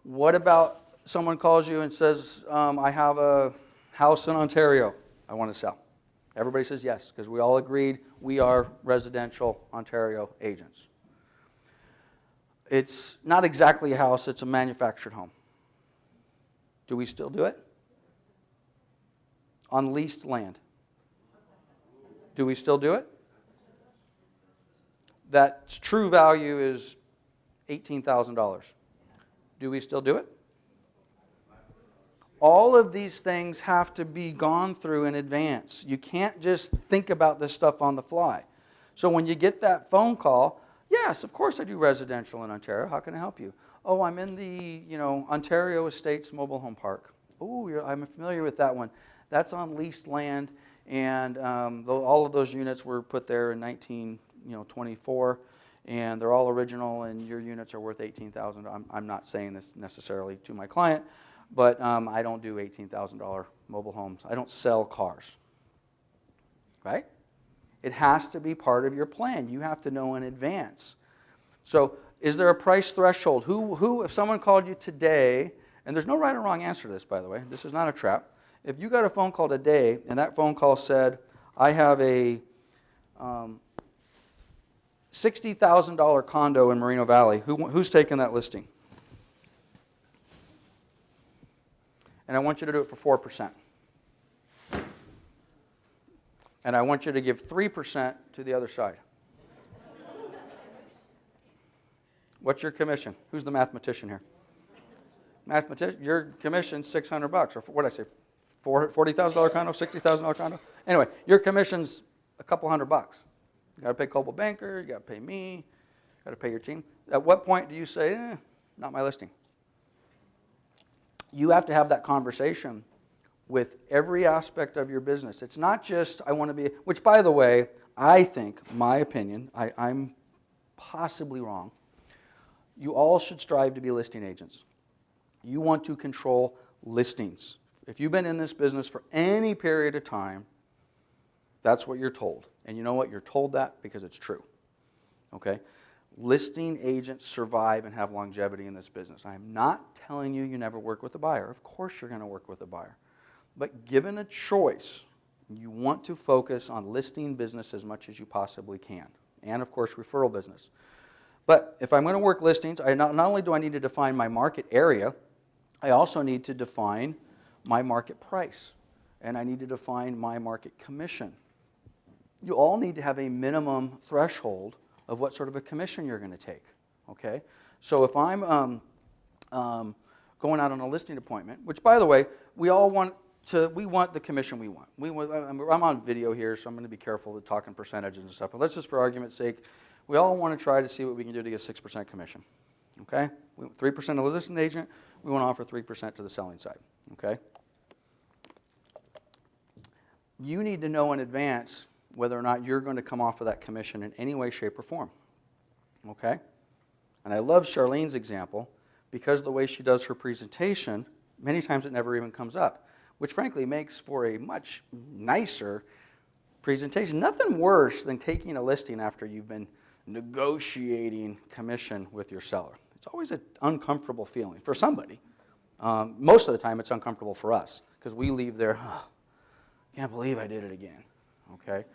What about someone calls you and says, I have a house in Ontario I want to sell? Everybody says yes, because we all agreed we are residential Ontario agents. It's not exactly a house, it's a manufactured home. Do we still do it? On leased land. Do we still do it? That true value is $18,000. Do we still do it? All of these things have to be gone through in advance. You can't just think about this stuff on the fly. So when you get that phone call, yes, of course I do residential in Ontario. How can I help you? Oh, I'm in the Ontario Estates Mobile Home Park. Oh, I'm familiar with that one. That's on leased land, and all of those units were put there in 1924, and they're all original, and your units are worth $18,000. I'm not saying this necessarily to my client, but I don't do $18,000 mobile homes. I don't sell cars, right? It has to be part of your plan. You have to know in advance. So is there a price threshold? Who, if someone called you today, and there's no right or wrong answer to this, by the way. This is not a trap. If you got a phone call today, and that phone call said, I have a $60,000 condo in Moreno Valley, who's taking that listing? And I want you to do it for 4%. And I want you to give 3% to the other side. What's your commission? Who's the mathematician here? Mathematician, your commission's $600, or what did I say? $40,000 condo, $60,000 condo. Anyway, your commission's a couple $100. You got to pay Coldwell Banker. You got to pay me. You got to pay your team. At what point do you say, not my listing? You have to have that conversation with every aspect of your business. It's not just I want to be, which by the way, I think, my opinion, I'm possibly wrong. You all should strive to be listing agents. You want to control listings. If you've been in this business for any period of time, that's what you're told. And you know what? You're told that because it's true. Okay? Listing agents survive and have longevity in this business. I am not telling you never work with a buyer. Of course you're going to work with a buyer. But given a choice, you want to focus on listing business as much as you possibly can. And of course, referral business. But if I'm going to work listings, not only do I need to define my market area, I also need to define my market price. And I need to define my market commission. You all need to have a minimum threshold of what sort of a commission you're going to take. Okay? So if I'm going out on a listing appointment, which by the way, we want the commission we want. I'm on video here, so I'm going to be careful to talk in percentages and stuff. But let's just, for argument's sake, we all want to try to see what we can do to get 6% commission. Okay? 3% to the listing agent. We want to offer 3% to the selling side. Okay? You need to know in advance whether or not you're going to come off of that commission in any way, shape, or form. Okay? And I love Charlene's example because the way she does her presentation, many times it never even comes up, which frankly makes for a much nicer presentation. Nothing worse than taking a listing after you've been negotiating commission with your seller. It's always an uncomfortable feeling for somebody. Most of the time it's uncomfortable for us because we leave there, can't believe I did it again. Okay?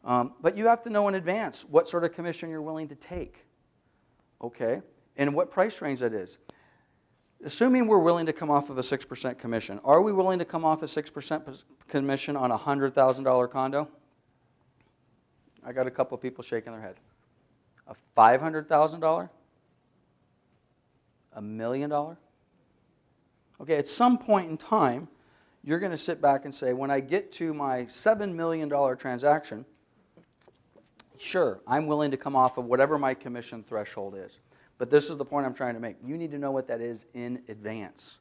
But you have to know in advance what sort of commission you're willing to take. Okay? And what price range that is. Assuming we're willing to come off of a 6% commission, are we willing to come off a 6% commission on a $100,000 condo? I got a couple of people shaking their head. A $500,000? $1 million? Okay, at some point in time, you're going to sit back and say, when I get to my $7 million transaction, sure, I'm willing to come off of whatever my commission threshold is. But this is the point I'm trying to make. You need to know what that is in advance.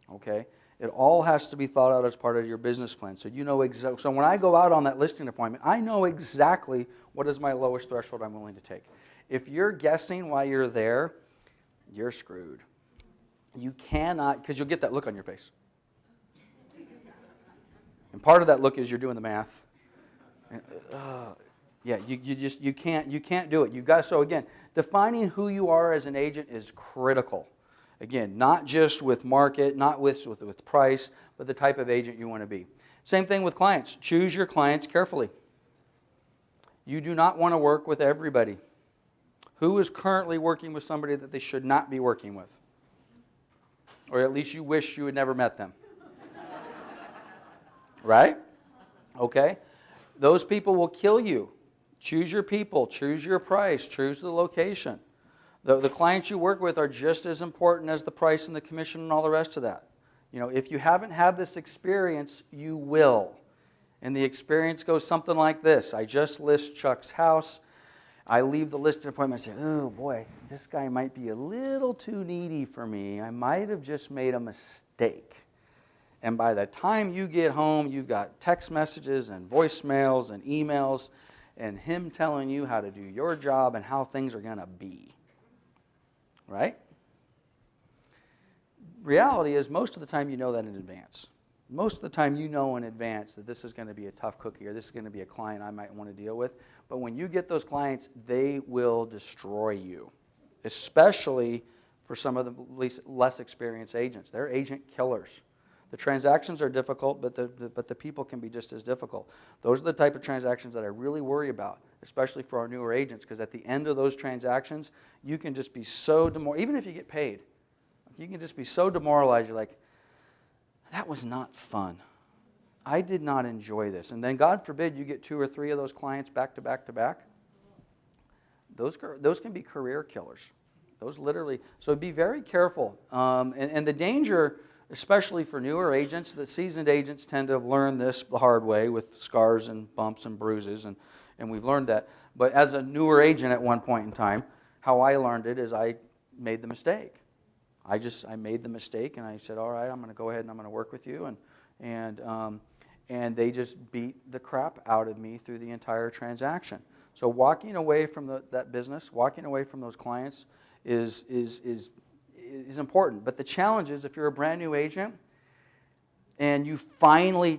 Okay? It all has to be thought out as part of your business plan. So you know exactly. So when I go out on that listing appointment, I know exactly what is my lowest threshold I'm willing to take. If you're guessing while you're there, you're screwed. You cannot, because you'll get that look on your face. And part of that look is you're doing the math. Yeah, you can't do it. So again, defining who you are as an agent is critical. Again, not just with market, not with price, but the type of agent you want to be. Same thing with clients. Choose your clients carefully. You do not want to work with everybody. Who is currently working with somebody that they should not be working with? Or at least you wish you had never met them. Right? Okay? Those people will kill you. Choose your people. Choose your price. Choose the location. The clients you work with are just as important as the price and the commission and all the rest of that. You know, if you haven't had this experience, you will. And the experience goes something like this. I just list Chuck's house. I leave the listing appointment and say, oh boy, this guy might be a little too needy for me. I might have just made a mistake. And by the time you get home, you've got text messages and voicemails and emails and him telling you how to do your job and how things are going to be. Right? Reality is most of the time you know that in advance. Most of the time you know in advance that this is going to be a tough cookie or this is going to be a client I might want to deal with. But when you get those clients, they will destroy you, especially for some of the less experienced agents. They're agent killers. The transactions are difficult, but the people can be just as difficult. Those are the type of transactions that I really worry about, especially for our newer agents, because at the end of those transactions, you can just be so demoralized. Even if you get paid, you can just be so demoralized. You're like, that was not fun. I did not enjoy this. And then God forbid you get 2 or 3 of those clients back to back to back. Those can be career killers. Those literally. So be very careful. And the danger, especially for newer agents, the seasoned agents tend to have learned this the hard way with scars and bumps and bruises, and we've learned that. But as a newer agent at one point in time, how I learned it is I made the mistake. I made the mistake, and I said, all right, I'm going to go ahead and I'm going to work with you. And they just beat the crap out of me through the entire transaction. So walking away from that business, walking away from those clients is important. But the challenge is if you're a brand new agent and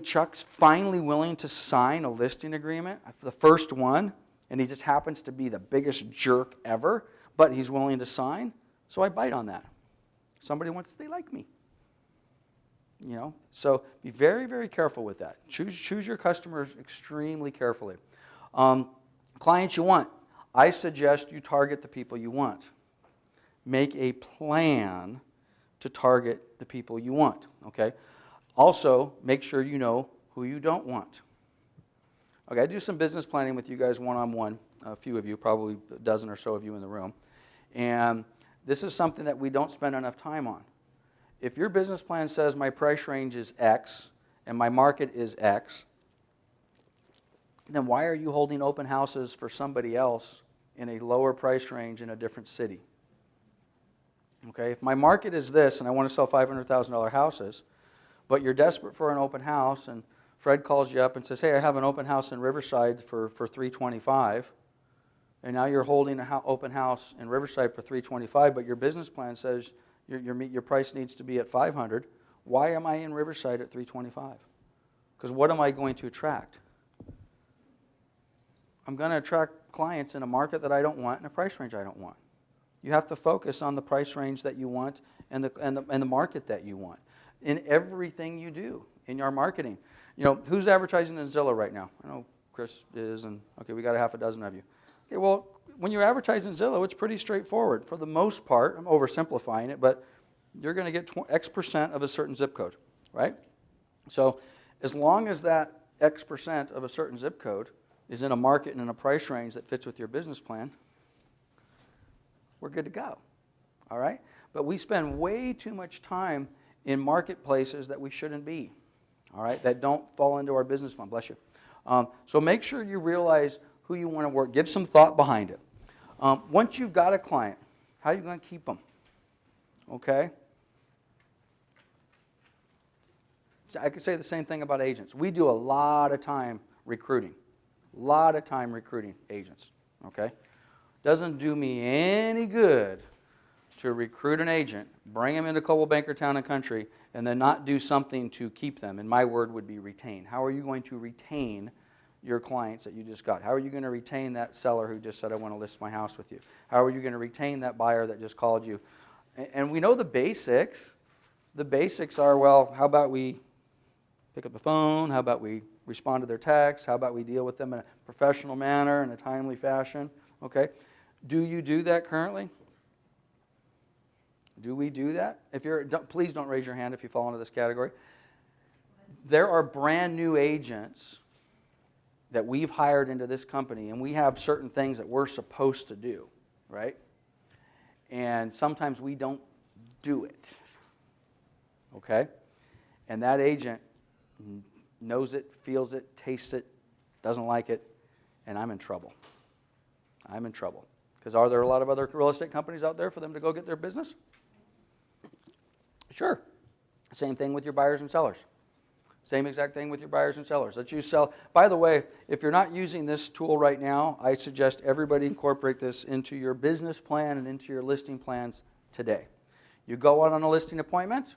Chuck's finally willing to sign a listing agreement, the first one, and he just happens to be the biggest jerk ever, but he's willing to sign, so I bite on that. Somebody wants to say, they like me. You know, so be very, very careful with that. Choose your customers extremely carefully. Clients you want. I suggest you target the people you want. Make a plan to target the people you want. Okay. Also, make sure you know who you don't want. Okay, I do some business planning with you guys one-on-one. A few of you, probably a dozen or so of you in the room, and this is something that we don't spend enough time on. If your business plan says my price range is X and my market is X, then why are you holding open houses for somebody else in a lower price range in a different city? Okay, if my market is this and I want to sell $500,000 houses, but you're desperate for an open house and Fred calls you up and says, hey, I have an open house in Riverside for $325,000, and now you're holding an open house in Riverside for $325,000, but your business plan says your price needs to be at $500,000. Why am I in Riverside at $325,000? Because what am I going to attract? I'm going to attract clients in a market that I don't want and a price range I don't want. You have to focus on the price range that you want and the market that you want in everything you do in your marketing. You know, who's advertising in Zillow right now? I know Chris is, and okay, we got a half a dozen of you. Okay, well, when you're advertising Zillow, it's pretty straightforward. For the most part, I'm oversimplifying it, but you're going to get X% of a certain zip code, right? So as long as that X% of a certain zip code is in a market and in a price range that fits with your business plan, we're good to go, all right? But we spend way too much time in marketplaces that we shouldn't be, all right, that don't fall into our business plan. Bless you. So make sure you realize who you want to work. Give some thought behind it. Once you've got a client, how are you going to keep them? Okay? So I could say the same thing about agents. We do a lot of time recruiting. A lot of time recruiting agents. Okay? Doesn't do me any good to recruit an agent, bring them into Coldwell Banker Town and Country, and then not do something to keep them. And my word would be retain. How are you going to retain your clients that you just got? How are you going to retain that seller who just said, I want to list my house with you? How are you going to retain that buyer that just called you? And we know the basics. The basics are, well, how about we pick up the phone? How about we respond to their texts? How about we deal with them in a professional manner, in a timely fashion? Okay. Do you do that currently? Do we do that? Please don't raise your hand if you fall into this category. There are brand new agents that we've hired into this company, and we have certain things that we're supposed to do, right? And sometimes we don't do it, okay? And that agent knows it, feels it, tastes it, doesn't like it, and I'm in trouble. I'm in trouble. Because are there a lot of other real estate companies out there for them to go get their business? Sure. Same thing with your buyers and sellers. Same exact thing with your buyers and sellers. Let's use sell. By the way, if you're not using this tool right now, I suggest everybody incorporate this into your business plan and into your listing plans today. You go out on a listing appointment.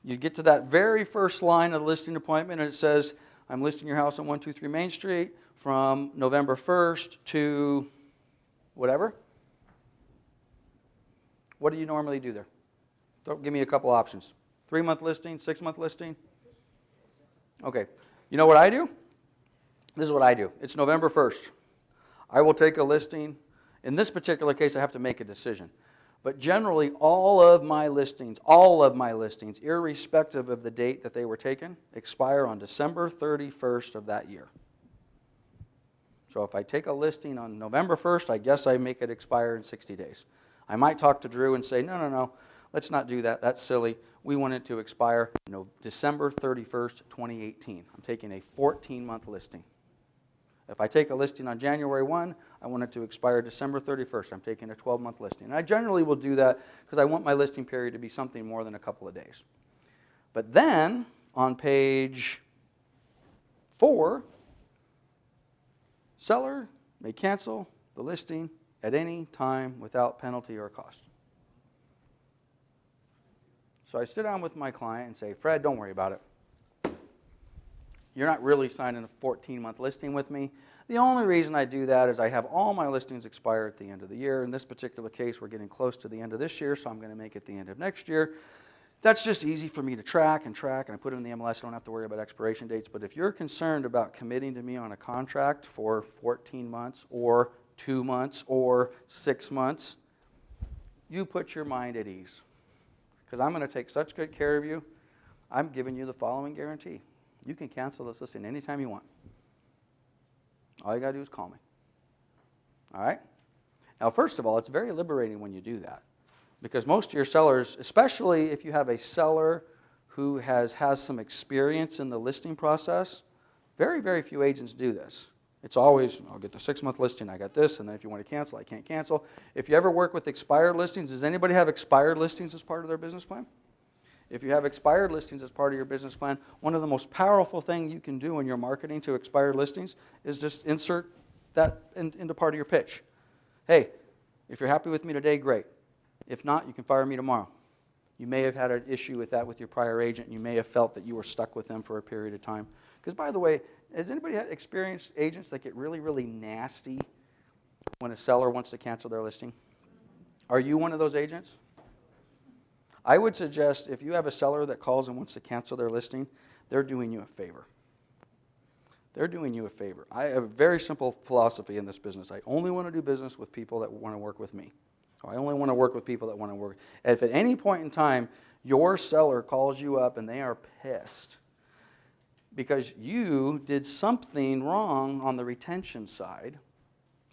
You get to that very first line of the listing appointment, and it says, I'm listing your house on 123 Main Street from November 1st to whatever. What do you normally do there? Give me a couple options. 3-month listing, 6-month listing? Okay. You know what I do? This is what I do. It's November 1st. I will take a listing. In this particular case, I have to make a decision. But generally, all of my listings, irrespective of the date that they were taken, expire on December 31st of that year. So if I take a listing on November 1st, I guess I make it expire in 60 days. I might talk to Drew and say, no, let's not do that. That's silly. We want it to expire December 31st, 2018. I'm taking a 14-month listing. If I take a listing on January 1, I want it to expire December 31st. I'm taking a 12-month listing. And I generally will do that because I want my listing period to be something more than a couple of days. But then, on page 4, seller may cancel the listing at any time without penalty or cost. So I sit down with my client and say, Fred, don't worry about it. You're not really signing a 14-month listing with me. The only reason I do that is I have all my listings expire at the end of the year. In this particular case, we're getting close to the end of this year, so I'm going to make it the end of next year. That's just easy for me to track, and I put it in the MLS. I don't have to worry about expiration dates. But if you're concerned about committing to me on a contract for 14 months or 2 months or 6 months, you put your mind at ease. Because I'm going to take such good care of you, I'm giving you the following guarantee. You can cancel this listing anytime you want. All you got to do is call me. All right? Now, first of all, it's very liberating when you do that. Because most of your sellers, especially if you have a seller who has some experience in the listing process, very, very few agents do this. It's always, I'll get the 6-month listing, I got this, and then if you want to cancel, I can't cancel. If you ever work with expired listings, does anybody have expired listings as part of their business plan? If you have expired listings as part of your business plan, one of the most powerful things you can do in your marketing to expired listings is just insert that into part of your pitch. Hey, if you're happy with me today, great. If not, you can fire me tomorrow. You may have had an issue with that with your prior agent. You may have felt that you were stuck with them for a period of time. Because, by the way, has anybody had experienced agents that get really, really nasty when a seller wants to cancel their listing? Are you one of those agents? I would suggest if you have a seller that calls and wants to cancel their listing, they're doing you a favor. They're doing you a favor. I have a very simple philosophy in this business. I only want to do business with people that want to work with me. I only want to work with people that want to work. If at any point in time your seller calls you up and they are pissed because you did something wrong on the retention side,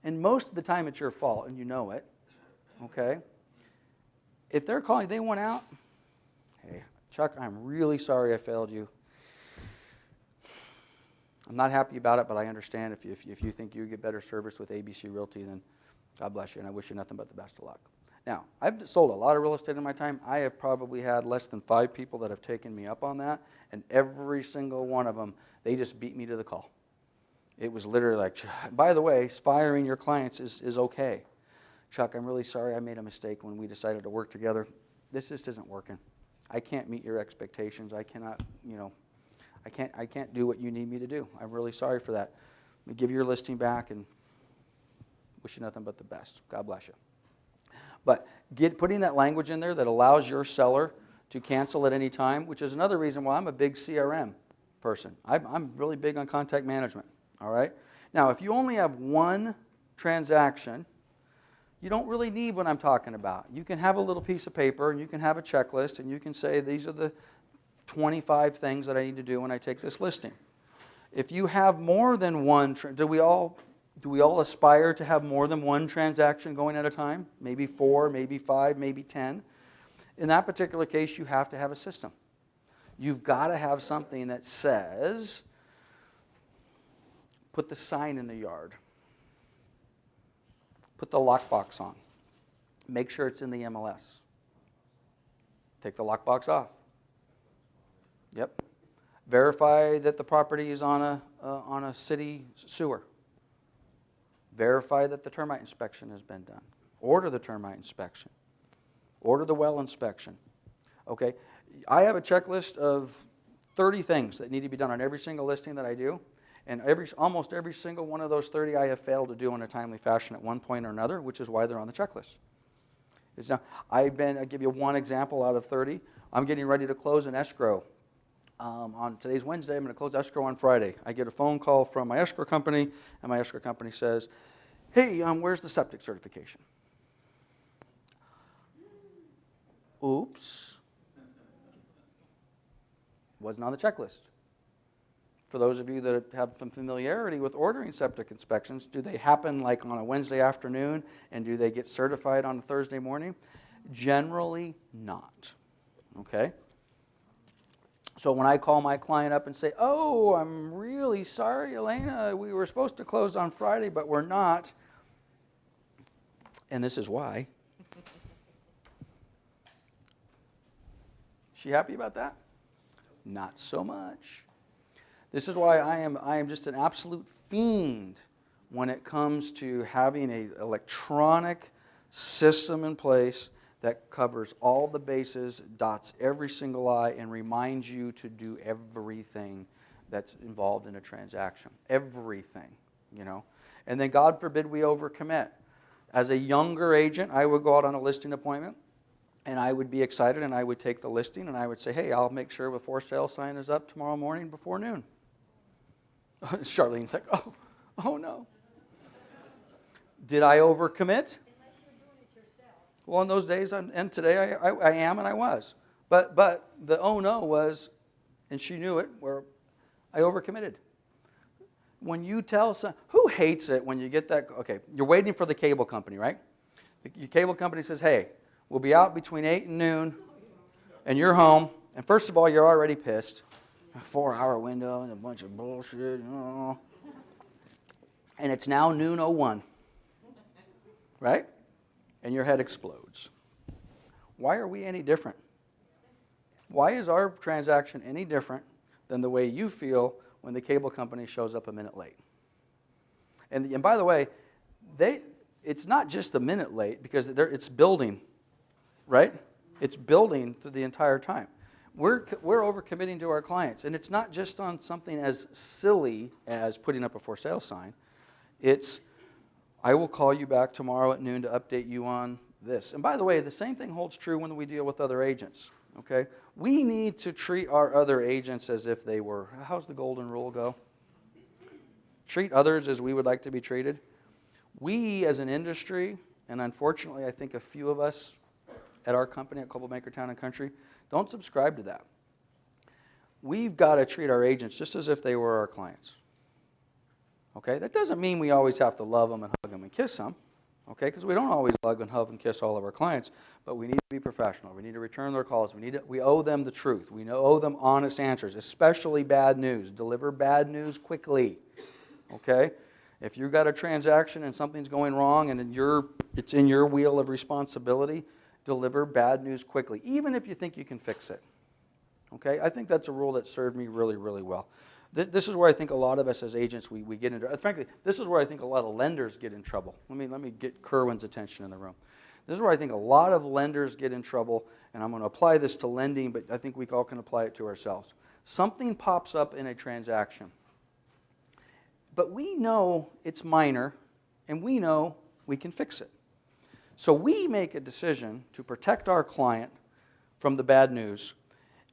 and most of the time it's your fault and you know it, okay? If they're calling, they want out, hey, Chuck, I'm really sorry I failed you. I'm not happy about it, but I understand if you think you get better service with ABC Realty, then God bless you, and I wish you nothing but the best of luck. Now, I've sold a lot of real estate in my time. I have probably had less than 5 people that have taken me up on that, and every single one of them, they just beat me to the call. It was literally like, by the way, firing your clients is okay. Chuck, I'm really sorry I made a mistake when we decided to work together. This just isn't working. I can't meet your expectations. I cannot, I can't do what you need me to do. I'm really sorry for that. Let me give you your listing back and wish you nothing but the best. God bless you. But putting that language in there that allows your seller to cancel at any time, which is another reason why I'm a big CRM person. I'm really big on contact management, all right? Now, if you only have one transaction, you don't really need what I'm talking about. You can have a little piece of paper, and you can have a checklist, and you can say, these are the 25 things that I need to do when I take this listing. If you have more than one, do we all aspire to have more than one transaction going at a time? Maybe 4, maybe 5, maybe 10. In that particular case, you have to have a system. You've got to have something that says, put the sign in the yard. Put the lockbox on. Make sure it's in the MLS. Take the lockbox off. Yep. Verify that the property is on a city sewer. Verify that the termite inspection has been done. Order the termite inspection. Order the well inspection. Okay, I have a checklist of 30 things that need to be done on every single listing that I do, and almost every single one of those 30 I have failed to do in a timely fashion at one point or another, which is why they're on the checklist. I'll give you one example out of 30. I'm getting ready to close an escrow. On today's Wednesday, I'm going to close escrow on Friday. I get a phone call from my escrow company, and my escrow company says, hey, where's the septic certification? Oops. Wasn't on the checklist. For those of you that have some familiarity with ordering septic inspections, do they happen like on a Wednesday afternoon, and do they get certified on a Thursday morning? Generally not. Okay? So when I call my client up and say, oh, I'm really sorry, Elena, we were supposed to close on Friday, but we're not, and this is why. She happy about that? Not so much. This is why I am just an absolute fiend when it comes to having an electronic system in place that covers all the bases, dots every single I, and reminds you to do everything that's involved in a transaction. Everything, you know. And then God forbid we overcommit. As a younger agent, I would go out on a listing appointment, and I would be excited, and I would take the listing, and I would say, hey, I'll make sure the for sale sign is up tomorrow morning before noon. Charlene's like, oh no. Did I overcommit? Well, in those days, and today I am and I was. But the oh no was, and she knew it, where I overcommitted. When you tell someone, who hates it when you get that, okay, you're waiting for the cable company, right? The cable company says, hey, we'll be out between 8 and noon, and you're home, and first of all, you're already pissed. A 4-hour window and a bunch of bullshit, and it's now noon 01, right? And your head explodes. Why are we any different? Why is our transaction any different than the way you feel when the cable company shows up a minute late? And by the way, it's not just a minute late because it's building, right? It's building through the entire time. We're overcommitting to our clients, and it's not just on something as silly as putting up a for sale sign. It's, I will call you back tomorrow at noon to update you on this. And by the way, the same thing holds true when we deal with other agents, okay? We need to treat our other agents as if they were, how's the golden rule go? Treat others as we would like to be treated. We as an industry, and unfortunately I think a few of us at our company at Coldwell Banker Town & Country, don't subscribe to that. We've got to treat our agents just as if they were our clients. Okay? That doesn't mean we always have to love them and hug them and kiss them. Okay? Because we don't always hug and kiss all of our clients, but we need to be professional. We need to return their calls. We owe them the truth. We owe them honest answers, especially bad news. Deliver bad news quickly. Okay? If you've got a transaction and something's going wrong and it's in your wheel of responsibility, deliver bad news quickly, even if you think you can fix it. Okay? I think that's a rule that served me really, really well. This is where I think a lot of us as agents, we get into, frankly, this is where I think a lot of lenders get in trouble. Let me get Kerwin's attention in the room. This is where I think a lot of lenders get in trouble, and I'm going to apply this to lending, but I think we all can apply it to ourselves. Something pops up in a transaction, but we know it's minor, and we know we can fix it. So we make a decision to protect our client from the bad news,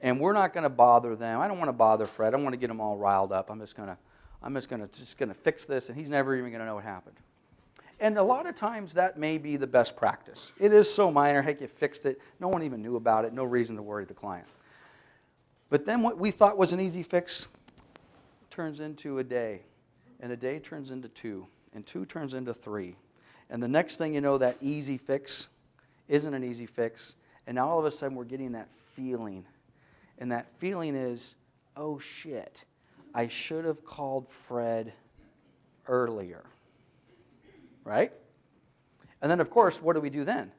and we're not going to bother them. I don't want to bother Fred. I don't want to get them all riled up. I'm just going to fix this, and he's never even going to know what happened. And a lot of times that may be the best practice. It is so minor. Heck, you fixed it. No one even knew about it. No reason to worry the client. But then what we thought was an easy fix turns into a day, and a day turns into 2, and 2 turns into 3. And the next thing you know, that easy fix isn't an easy fix, and now all of a sudden we're getting that feeling. And that feeling is, oh shit, I should have called Fred earlier. Right? And then, of course, what do we do then?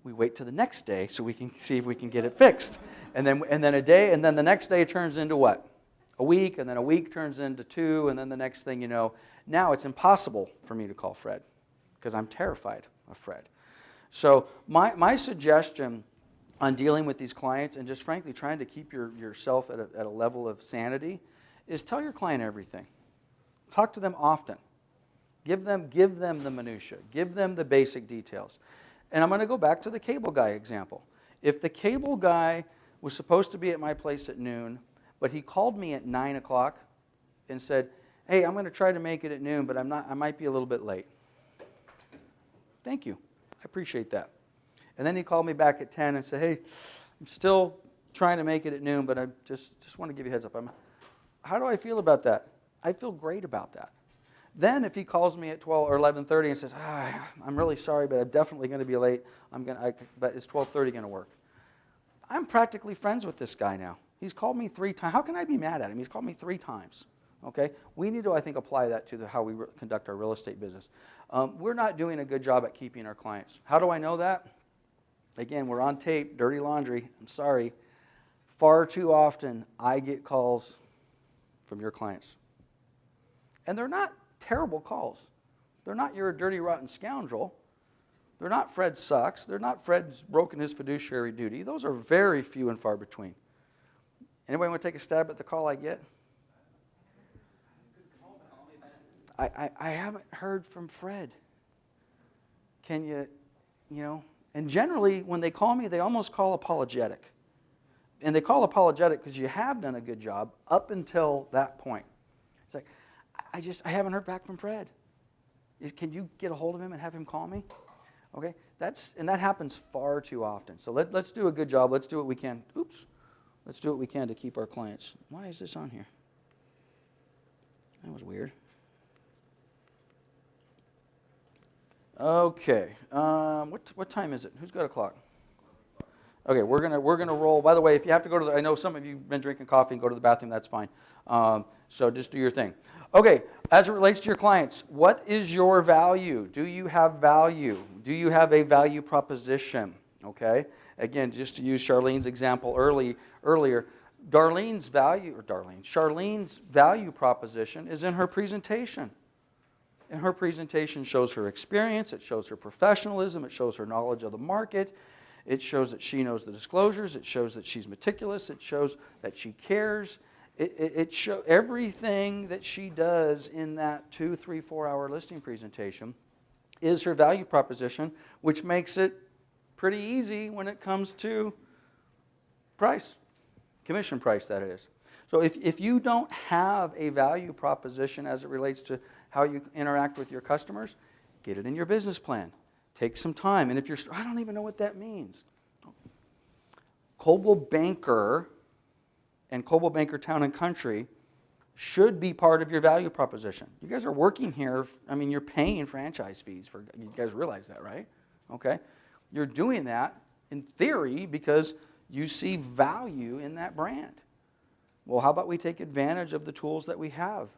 We wait till the next day so we can see if we can get it fixed. And then a day, and then the next day turns into what? A week, and then a week turns into 2, and then the next thing you know, now it's impossible for me to call Fred because I'm terrified of Fred. So my suggestion on dealing with these clients and just frankly trying to keep yourself at a level of sanity is tell your client everything. Talk to them often. Give them the minutia. Give them the basic details. And I'm going to go back to the cable guy example. If the cable guy was supposed to be at my place at noon, but he called me at 9 o'clock and said, hey, I'm going to try to make it at noon, but I might be a little bit late. Thank you. I appreciate that. And then he called me back at 10 and said, hey, I'm still trying to make it at noon, but I just want to give you a heads up. How do I feel about that? I feel great about that. Then if he calls me at 12 or 11:30 and says, I'm really sorry, but I'm definitely going to be late, but is 12:30 going to work? I'm practically friends with this guy now. He's called me 3 times. How can I be mad at him? He's called me 3 times. Okay? We need to, I think, apply that to how we conduct our real estate business. We're not doing a good job at keeping our clients. How do I know that? Again, we're on tape, dirty laundry. I'm sorry. Far too often, I get calls from your clients. And they're not terrible calls. They're not you're a dirty, rotten scoundrel. They're not Fred sucks. They're not Fred's broken his fiduciary duty. Those are very few and far between. Anybody want to take a stab at the call I get? I haven't heard from Fred. Can you know? And generally, when they call me, they almost call apologetic. And they call apologetic because you have done a good job up until that point. It's like, I haven't heard back from Fred. Can you get a hold of him and have him call me? Okay, and that happens far too often. So let's do a good job. Let's do what we can. Let's do what we can to keep our clients. Why is this on here? That was weird. Okay, what time is it? Who's got a clock? Okay, we're gonna roll. By the way, if you have to go to I know some of you have been drinking coffee and go to the bathroom. That's fine. So just do your thing. Okay, as it relates to your clients, what is your value? Do you have value? Do you have a value proposition? Okay, again, just to use Charlene's example earlier, Charlene's value proposition is in her presentation. And her presentation shows her experience, it shows her professionalism, it shows her knowledge of the market, it shows that she knows the disclosures, it shows that she's meticulous, it shows that she cares. It shows everything that she does in that 2, 3, 4 hour listing presentation is her value proposition, which makes it pretty easy when it comes to price, commission price that is. So if you don't have a value proposition as it relates to how you interact with your customers, get it in your business plan. Take some time. And if you're, I don't even know what that means. Coldwell Banker and Coldwell Banker Town and Country should be part of your value proposition. You guys are working here. I mean, you're paying franchise fees for. You guys realize that, right? Okay, you're doing that in theory because you see value in that brand. Well, how about we take advantage of the tools that we have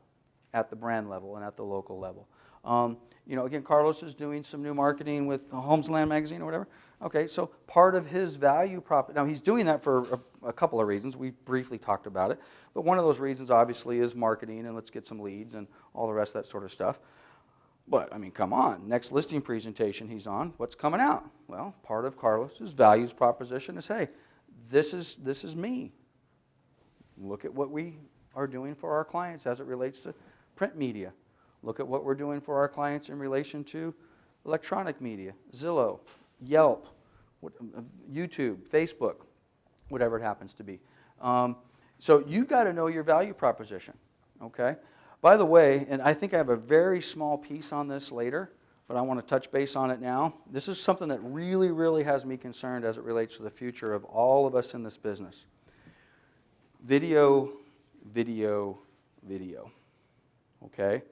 at the brand level and at the local level? Again, Carlos is doing some new marketing with Homes and Land Magazine or whatever. Okay, so part of his value prop. Now, he's doing that for a couple of reasons. We briefly talked about it. But one of those reasons, obviously, is marketing and let's get some leads and all the rest of that sort of stuff. But, I mean, come on. Next listing presentation he's on, what's coming out? Well, part of Carlos's values proposition is, hey, this is me. Look at what we are doing for our clients as it relates to print media. Look at what we're doing for our clients in relation to electronic media, Zillow, Yelp, YouTube, Facebook, whatever it happens to be. So you've got to know your value proposition, okay? By the way, and I think I have a very small piece on this later, but I want to touch base on it now. This is something that really, really has me concerned as it relates to the future of all of us in this business. Video, video, video, okay?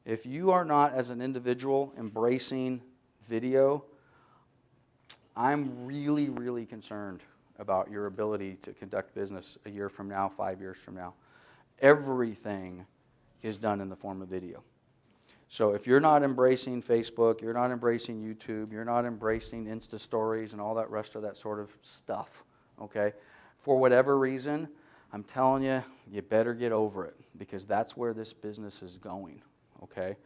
If you are not, as an individual, embracing video, I'm really, really concerned about your ability to conduct business a year from now, 5 years from now. Everything is done in the form of video. So if you're not embracing Facebook, you're not embracing YouTube, you're not embracing Insta stories and all that rest of that sort of stuff, okay? For whatever reason, I'm telling you, you better get over it, because that's where this business is going, okay?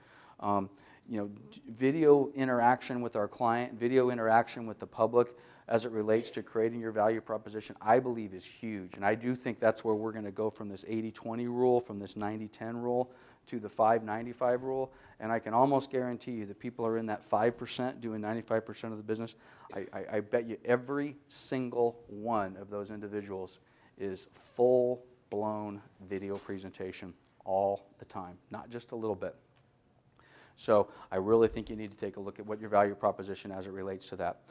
Video interaction with our client, video interaction with the public as it relates to creating your value proposition, I believe is huge. And I do think that's where we're going to go from this 80-20 rule, from this 90-10 rule, to the 5-95 rule. And I can almost guarantee you that people are in that 5% doing 95% of the business. I bet you every single one of those individuals is full-blown video presentation all the time, not just a little bit. So I really think you need to take a look at what your value proposition as it relates to that.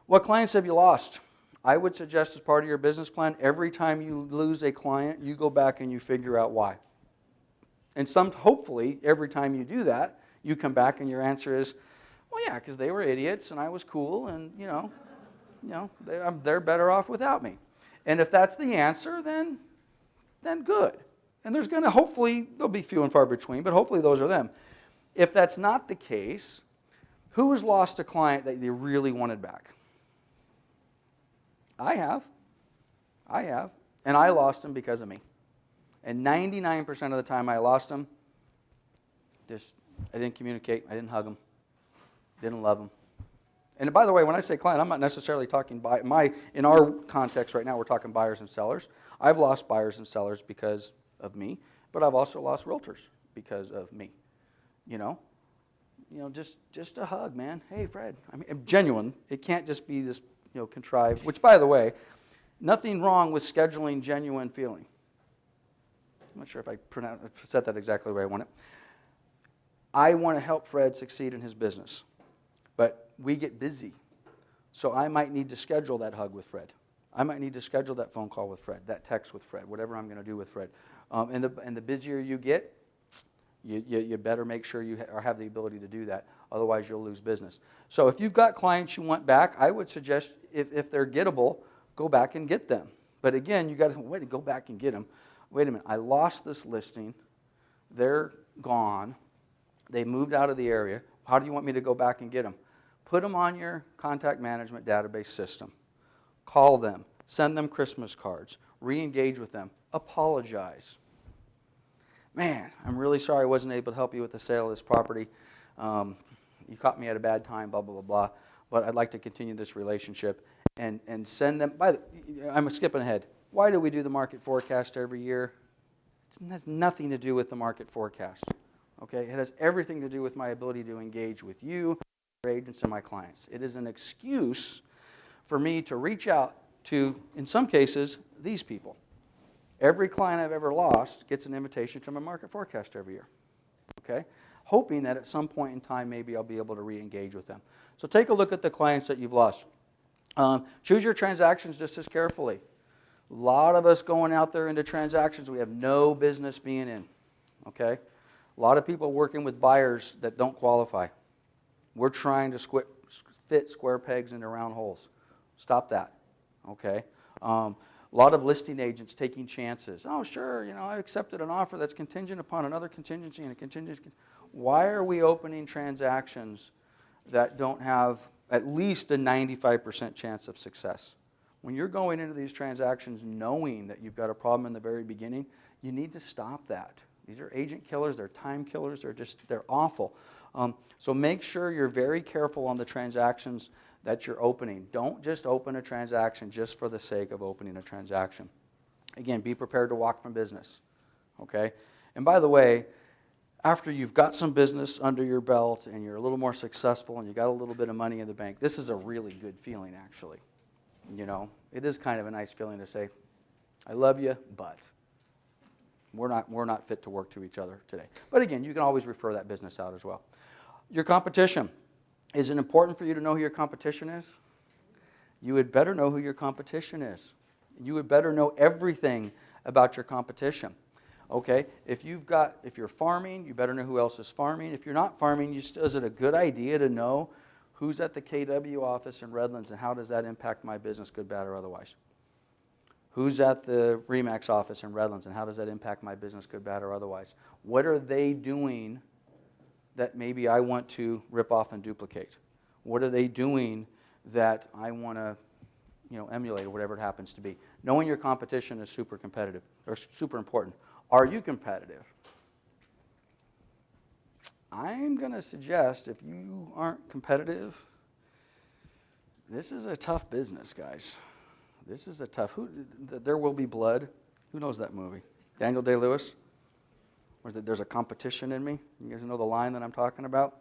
What clients have you lost? I would suggest, as part of your business plan, every time you lose a client, you go back and you figure out why. And hopefully, every time you do that, you come back and your answer is, well, yeah, because they were idiots and I was cool, and they're better off without me. And if that's the answer, then good. And hopefully, there'll be few and far between, but hopefully those are them. If that's not the case, who has lost a client that they really wanted back? I have. And I lost them because of me. And 99% of the time I lost them, I didn't communicate, I didn't hug them, didn't love them. And by the way, when I say client, I'm not necessarily talking in our context right now, we're talking buyers and sellers. I've lost buyers and sellers because of me, but I've also lost realtors because of me. Just a hug, man. Hey, Fred. I mean, genuine. It can't just be this, contrived. Which, by the way, nothing wrong with scheduling genuine feeling. I'm not sure if I said that exactly the way I want it. I want to help Fred succeed in his business, but we get busy. So I might need to schedule that hug with Fred. I might need to schedule that phone call with Fred, that text with Fred, whatever I'm going to do with Fred. And the busier you get, you better make sure you have the ability to do that. Otherwise, you'll lose business. So if you've got clients you want back, I would suggest, if they're gettable, go back and get them. But again, you got to wait to go back and get them. Wait a minute, I lost this listing. They're gone. They moved out of the area. How do you want me to go back and get them? Put them on your contact management database system. Call them. Send them Christmas cards. Re-engage with them. Apologize. Man, I'm really sorry I wasn't able to help you with the sale of this property. You caught me at a bad time, blah, blah, blah, blah. But I'd like to continue this relationship and send them. I'm skipping ahead. Why do we do the market forecast every year? It has nothing to do with the market forecast. Okay? It has everything to do with my ability to engage with you, your agents, and my clients. It is an excuse for me to reach out to, in some cases, these people. Every client I've ever lost gets an invitation to my market forecast every year. Okay? Hoping that at some point in time, maybe I'll be able to re-engage with them. So take a look at the clients that you've lost. Choose your transactions just as carefully. A lot of us going out there into transactions we have no business being in. Okay? A lot of people working with buyers that don't qualify. We're trying to fit square pegs into round holes. Stop that. Okay? A lot of listing agents taking chances. Oh, sure, I accepted an offer that's contingent upon another contingency and a contingency. Why are we opening transactions that don't have at least a 95% chance of success? When you're going into these transactions knowing that you've got a problem in the very beginning, you need to stop that. These are agent killers, they're time killers, they're awful. So make sure you're very careful on the transactions that you're opening. Don't just open a transaction just for the sake of opening a transaction. Again, be prepared to walk from business. Okay? And by the way, after you've got some business under your belt and you're a little more successful and you got a little bit of money in the bank, this is a really good feeling, actually. You know, it is kind of a nice feeling to say, I love you, but we're not fit to work to each other today. But again, you can always refer that business out as well. Your competition. Is it important for you to know who your competition is? You would better know who your competition is. You would better know everything about your competition. Okay, if you're farming, you better know who else is farming. If you're not farming, is it a good idea to know who's at the KW office in Redlands and how does that impact my business, good, bad, or otherwise? Who's at the RE/MAX office in Redlands and how does that impact my business, good, bad, or otherwise? What are they doing that maybe I want to rip off and duplicate? What are they doing that I want to, emulate, or whatever it happens to be? Knowing your competition is super competitive, or super important. Are you competitive? I'm going to suggest if you aren't competitive, this is a tough business, guys. This is a tough. There Will Be Blood. Who knows that movie? Daniel Day-Lewis? Or is it There's a Competition in Me? You guys know the line that I'm talking about?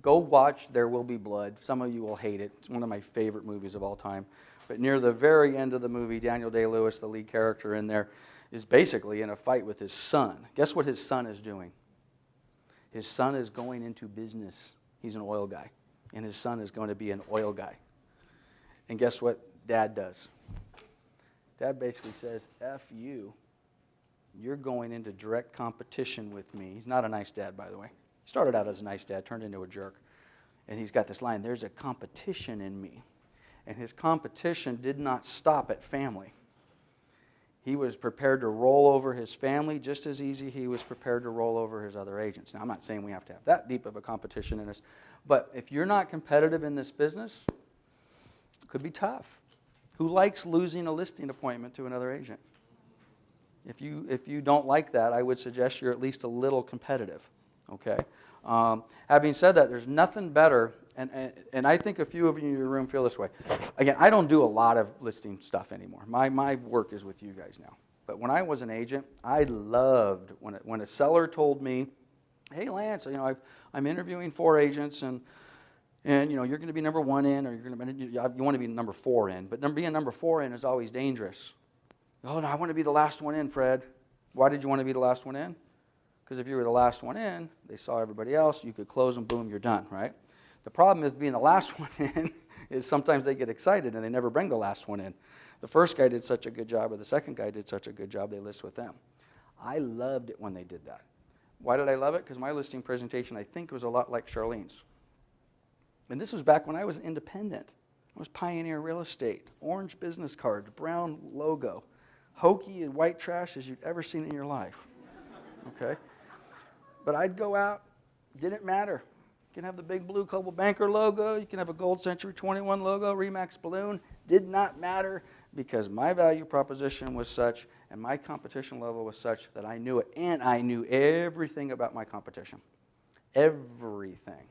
Go watch There Will Be Blood. Some of you will hate it. It's one of my favorite movies of all time. But near the very end of the movie, Daniel Day-Lewis, the lead character in there, is basically in a fight with his son. Guess what his son is doing? His son is going into business. He's an oil guy. And his son is going to be an oil guy. And guess what Dad does? Dad basically says, F you. You're going into direct competition with me. He's not a nice dad, by the way. He started out as a nice dad, turned into a jerk. And he's got this line, there's a competition in me. And his competition did not stop at family. He was prepared to roll over his family just as easy he was prepared to roll over his other agents. Now, I'm not saying we have to have that deep of a competition in us, but if you're not competitive in this business, it could be tough. Who likes losing a listing appointment to another agent? If you don't like that, I would suggest you're at least a little competitive, okay? Having said that, there's nothing better, and I think a few of you in your room feel this way. Again, I don't do a lot of listing stuff anymore. My work is with you guys now. But when I was an agent, I loved when a seller told me, hey, Lance, I'm interviewing 4 agents, and you're going to be number 1 in, or you want to be number 4 in. But being number 4 in is always dangerous. Oh, no, I want to be the last one in, Fred. Why did you want to be the last one in? Because if you were the last one in, they saw everybody else, you could close them, boom, you're done, right? The problem is being the last one in is sometimes they get excited and they never bring the last one in. The first guy did such a good job, or the second guy did such a good job, they list with them. I loved it when they did that. Why did I love it? Because my listing presentation, I think, was a lot like Charlene's. And this was back when I was independent. I was Pioneer Real Estate, orange business cards, brown logo, hokey and white trash as you've ever seen in your life. Okay? But I'd go out, didn't matter. You can have the big blue Coldwell Banker logo, you can have a Gold Century 21 logo, RE/MAX balloon, did not matter because my value proposition was such and my competition level was such that I knew it, and I knew everything about my competition. Everything.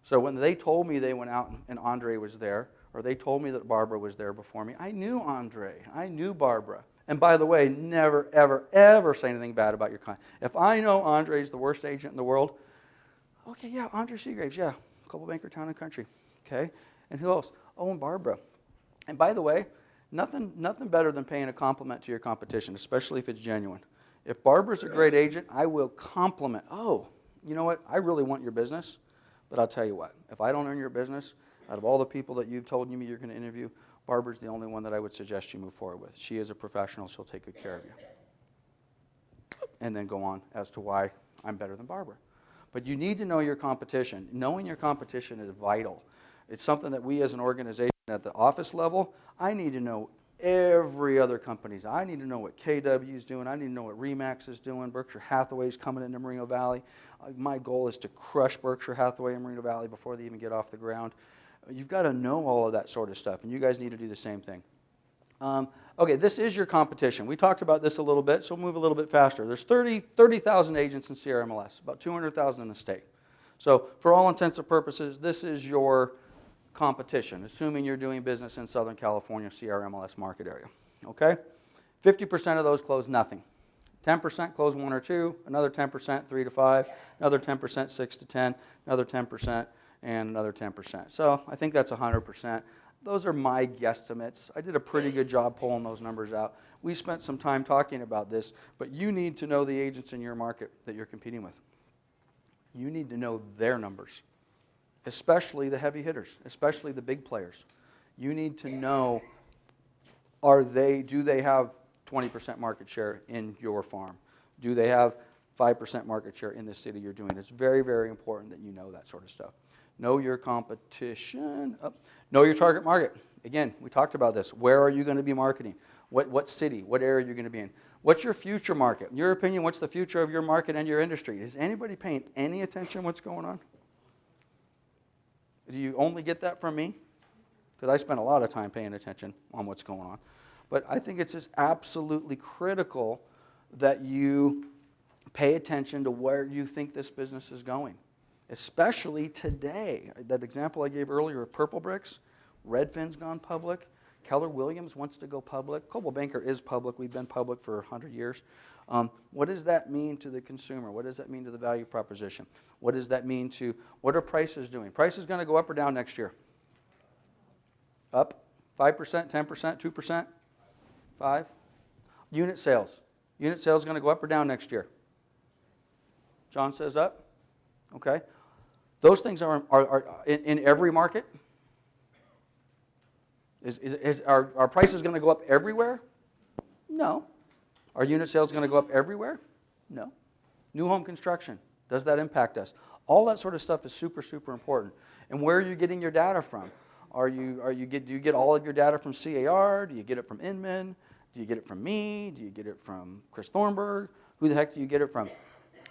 So when they told me they went out and Andre was there, or they told me that Barbara was there before me, I knew Andre, I knew Barbara. And by the way, never, ever, ever say anything bad about your client. If I know Andre's the worst agent in the world, okay, yeah, Andre Seagraves, yeah, Coldwell Banker Town and Country, okay? And who else? Oh, and Barbara. And by the way, nothing better than paying a compliment to your competition, especially if it's genuine. If Barbara's a great agent, I will compliment. Oh, you know what? I really want your business, but I'll tell you what. If I don't earn your business, out of all the people that you've told me you're going to interview, Barbara's the only one that I would suggest you move forward with. She is a professional. She'll take good care of you. And then go on as to why I'm better than Barbara. But you need to know your competition. Knowing your competition is vital. It's something that we as an organization at the office level, I need to know every other company's. I need to know what KW is doing. I need to know what RE/MAX is doing. Berkshire Hathaway is coming into Moreno Valley. My goal is to crush Berkshire Hathaway in Moreno Valley before they even get off the ground. You've got to know all of that sort of stuff, and you guys need to do the same thing. Okay, this is your competition. We talked about this a little bit, so we'll move a little bit faster. There's 30,000 agents in CRMLS, about 200,000 in the state. So for all intents and purposes, this is your competition, assuming you're doing business in Southern California CRMLS market area. Okay? 50% of those close nothing. 10% close 1 or 2, another 10% 3 to 5, another 10% 6 to 10, another 10%, and another 10%. So I think that's 100%. Those are my guesstimates. I did a pretty good job pulling those numbers out. We spent some time talking about this, but you need to know the agents in your market that you're competing with. You need to know their numbers, especially the heavy hitters, especially the big players. You need to know, do they have 20% market share in your farm? Do they have 5% market share in the city you're doing? It's very, very important that you know that sort of stuff. Know your competition. Know your target market. Again, we talked about this. Where are you going to be marketing? What city? What area are you going to be in? What's your future market? In your opinion, what's the future of your market and your industry? Is anybody paying any attention to what's going on? Do you only get that from me? Because I spend a lot of time paying attention on what's going on. But I think it's just absolutely critical that you pay attention to where you think this business is going, especially today. That example I gave earlier of Purple Bricks, Redfin's gone public, Keller Williams wants to go public, Coldwell Banker is public, we've been public for 100 years. What does that mean to the consumer? What does that mean to the value proposition? What does that mean to, what are prices doing? Price is going to go up or down next year? Up? 5%, 10%, 2%? 5? Unit sales. Unit sales is going to go up or down next year? John says up. Okay. Those things are in every market. Are prices going to go up everywhere? No. Are unit sales going to go up everywhere? No. New home construction, does that impact us? All that sort of stuff is super, super important. And where are you getting your data from? Do you get all of your data from CAR? Do you get it from Inman? Do you get it from me? Do you get it from Chris Thornburg? Who the heck do you get it from?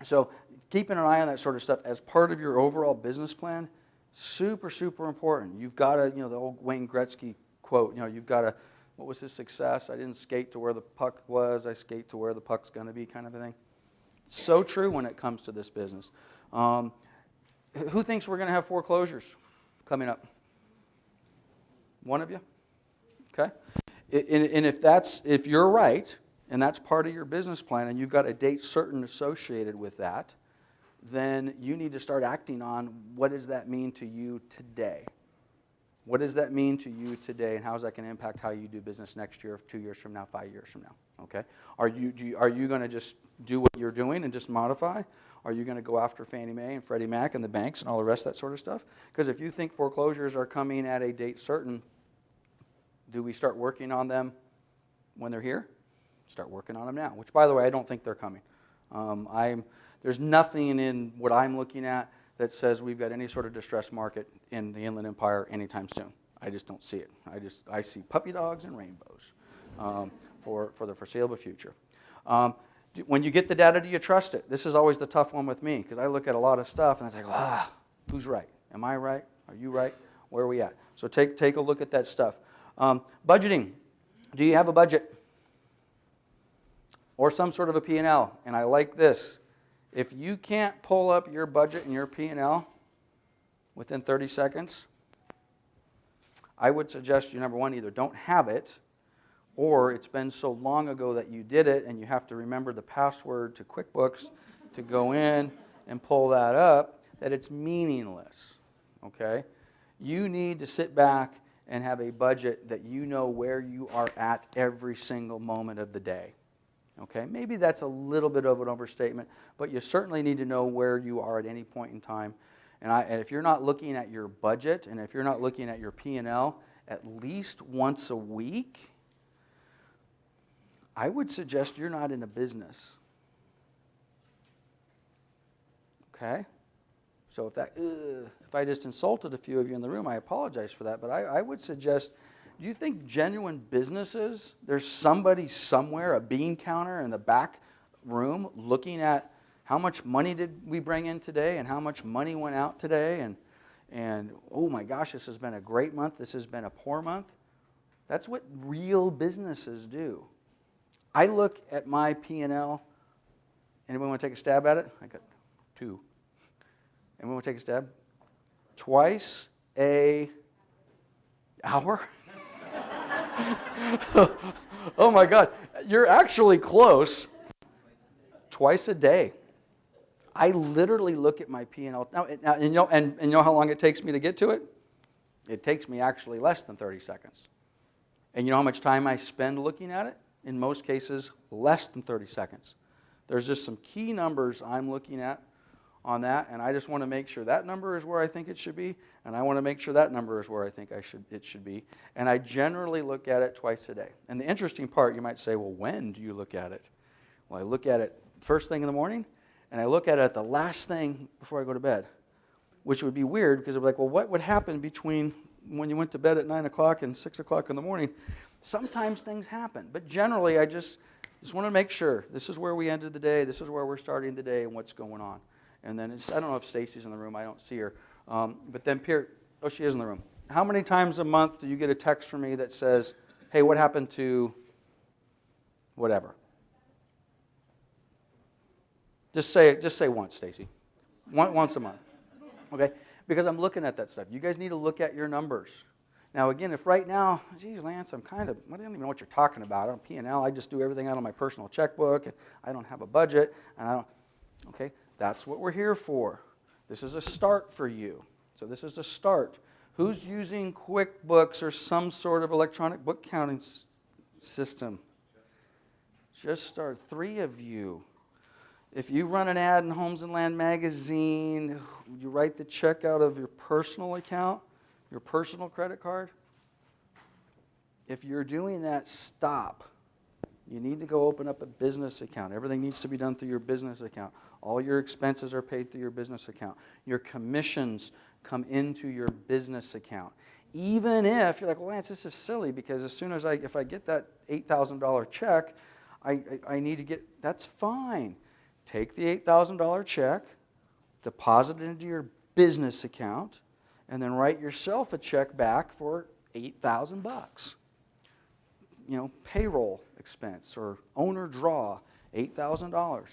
So keeping an eye on that sort of stuff as part of your overall business plan, super, super important. You've got to, the old Wayne Gretzky quote, you've got to, what was his success? I didn't skate to where the puck was, I skate to where the puck's going to be, kind of a thing. So true when it comes to this business. Who thinks we're going to have foreclosures coming up? One of you? Okay. And if you're right, and that's part of your business plan, and you've got a date certain associated with that, then you need to start acting on what does that mean to you today? What does that mean to you today, and how is that going to impact how you do business next year, 2 years from now, 5 years from now? Okay? Are you going to just do what you're doing and just modify? Are you going to go after Fannie Mae and Freddie Mac and the banks and all the rest of that sort of stuff? Because if you think foreclosures are coming at a date certain, do we start working on them when they're here? Start working on them now, which, by the way, I don't think they're coming. There's nothing in what I'm looking at that says we've got any sort of distressed market in the Inland Empire anytime soon. I just don't see it. I see puppy dogs and rainbows for the foreseeable future. When you get the data, do you trust it? This is always the tough one with me, because I look at a lot of stuff and it's like, who's right? Am I right? Are you right? Where are we at? So take a look at that stuff. Budgeting. Do you have a budget? Or some sort of a P&L? And I like this. If you can't pull up your budget and your P&L within 30 seconds, I would suggest you, number one, either don't have it, or it's been so long ago that you did it and you have to remember the password to QuickBooks to go in and pull that up, that it's meaningless. Okay? You need to sit back and have a budget that you know where you are at every single moment of the day. Okay, maybe that's a little bit of an overstatement, but you certainly need to know where you are at any point in time. And if you're not looking at your budget, and if you're not looking at your P&L at least once a week, I would suggest you're not in a business. Okay? So if I just insulted a few of you in the room, I apologize for that, but I would suggest, do you think genuine businesses, there's somebody somewhere, a bean counter in the back room, looking at how much money did we bring in today and how much money went out today, and oh my gosh, this has been a great month, this has been a poor month? That's what real businesses do. I look at my P&L. Anybody want to take a stab at it? I got 2. Anyone want to take a stab? Twice a hour? Oh my God, you're actually close. twice a day, I literally look at my P&L. And you know how long it takes me to get to it? It takes me actually less than 30 seconds. And you know how much time I spend looking at it? In most cases, less than 30 seconds. There's just some key numbers I'm looking at on that, and I just want to make sure that number is where I think it should be, and I want to make sure that number is where I think it should be. And I generally look at it twice a day. And the interesting part, you might say, well, when do you look at it? Well, I look at it first thing in the morning, and I look at it at the last thing before I go to bed, which would be weird because I'd be like, well, what would happen between when you went to bed at 9 o'clock and 6 o'clock in the morning? Sometimes things happen, but generally I just want to make sure this is where we ended the day, this is where we're starting the day, and what's going on. And then I don't know if Stacy's in the room, I don't see her. But then Pierre, oh, she is in the room. How many times a month do you get a text from me that says, hey, what happened to whatever? Just say once, Stacy. Once a month. Okay? Because I'm looking at that stuff. You guys need to look at your numbers. Now, again, if right now, geez, Lance, I don't even know what you're talking about. I'm P&L. I just do everything out of my personal checkbook, and I don't have a budget, and I don't. Okay, that's what we're here for. This is a start for you. So this is a start. Who's using QuickBooks or some sort of electronic book counting system? Just start. 3 of you. If you run an ad in Homes and Land magazine, you write the check out of your personal account, your personal credit card. If you're doing that, stop. You need to go open up a business account. Everything needs to be done through your business account. All your expenses are paid through your business account. Your commissions come into your business account. Even if you're like, well, Lance, this is silly because as soon as if I get that $8,000 check, I need to get, that's fine. Take the $8,000 check, deposit it into your business account, and then write yourself a check back for $8,000. You know, payroll expense or owner draw, $8,000,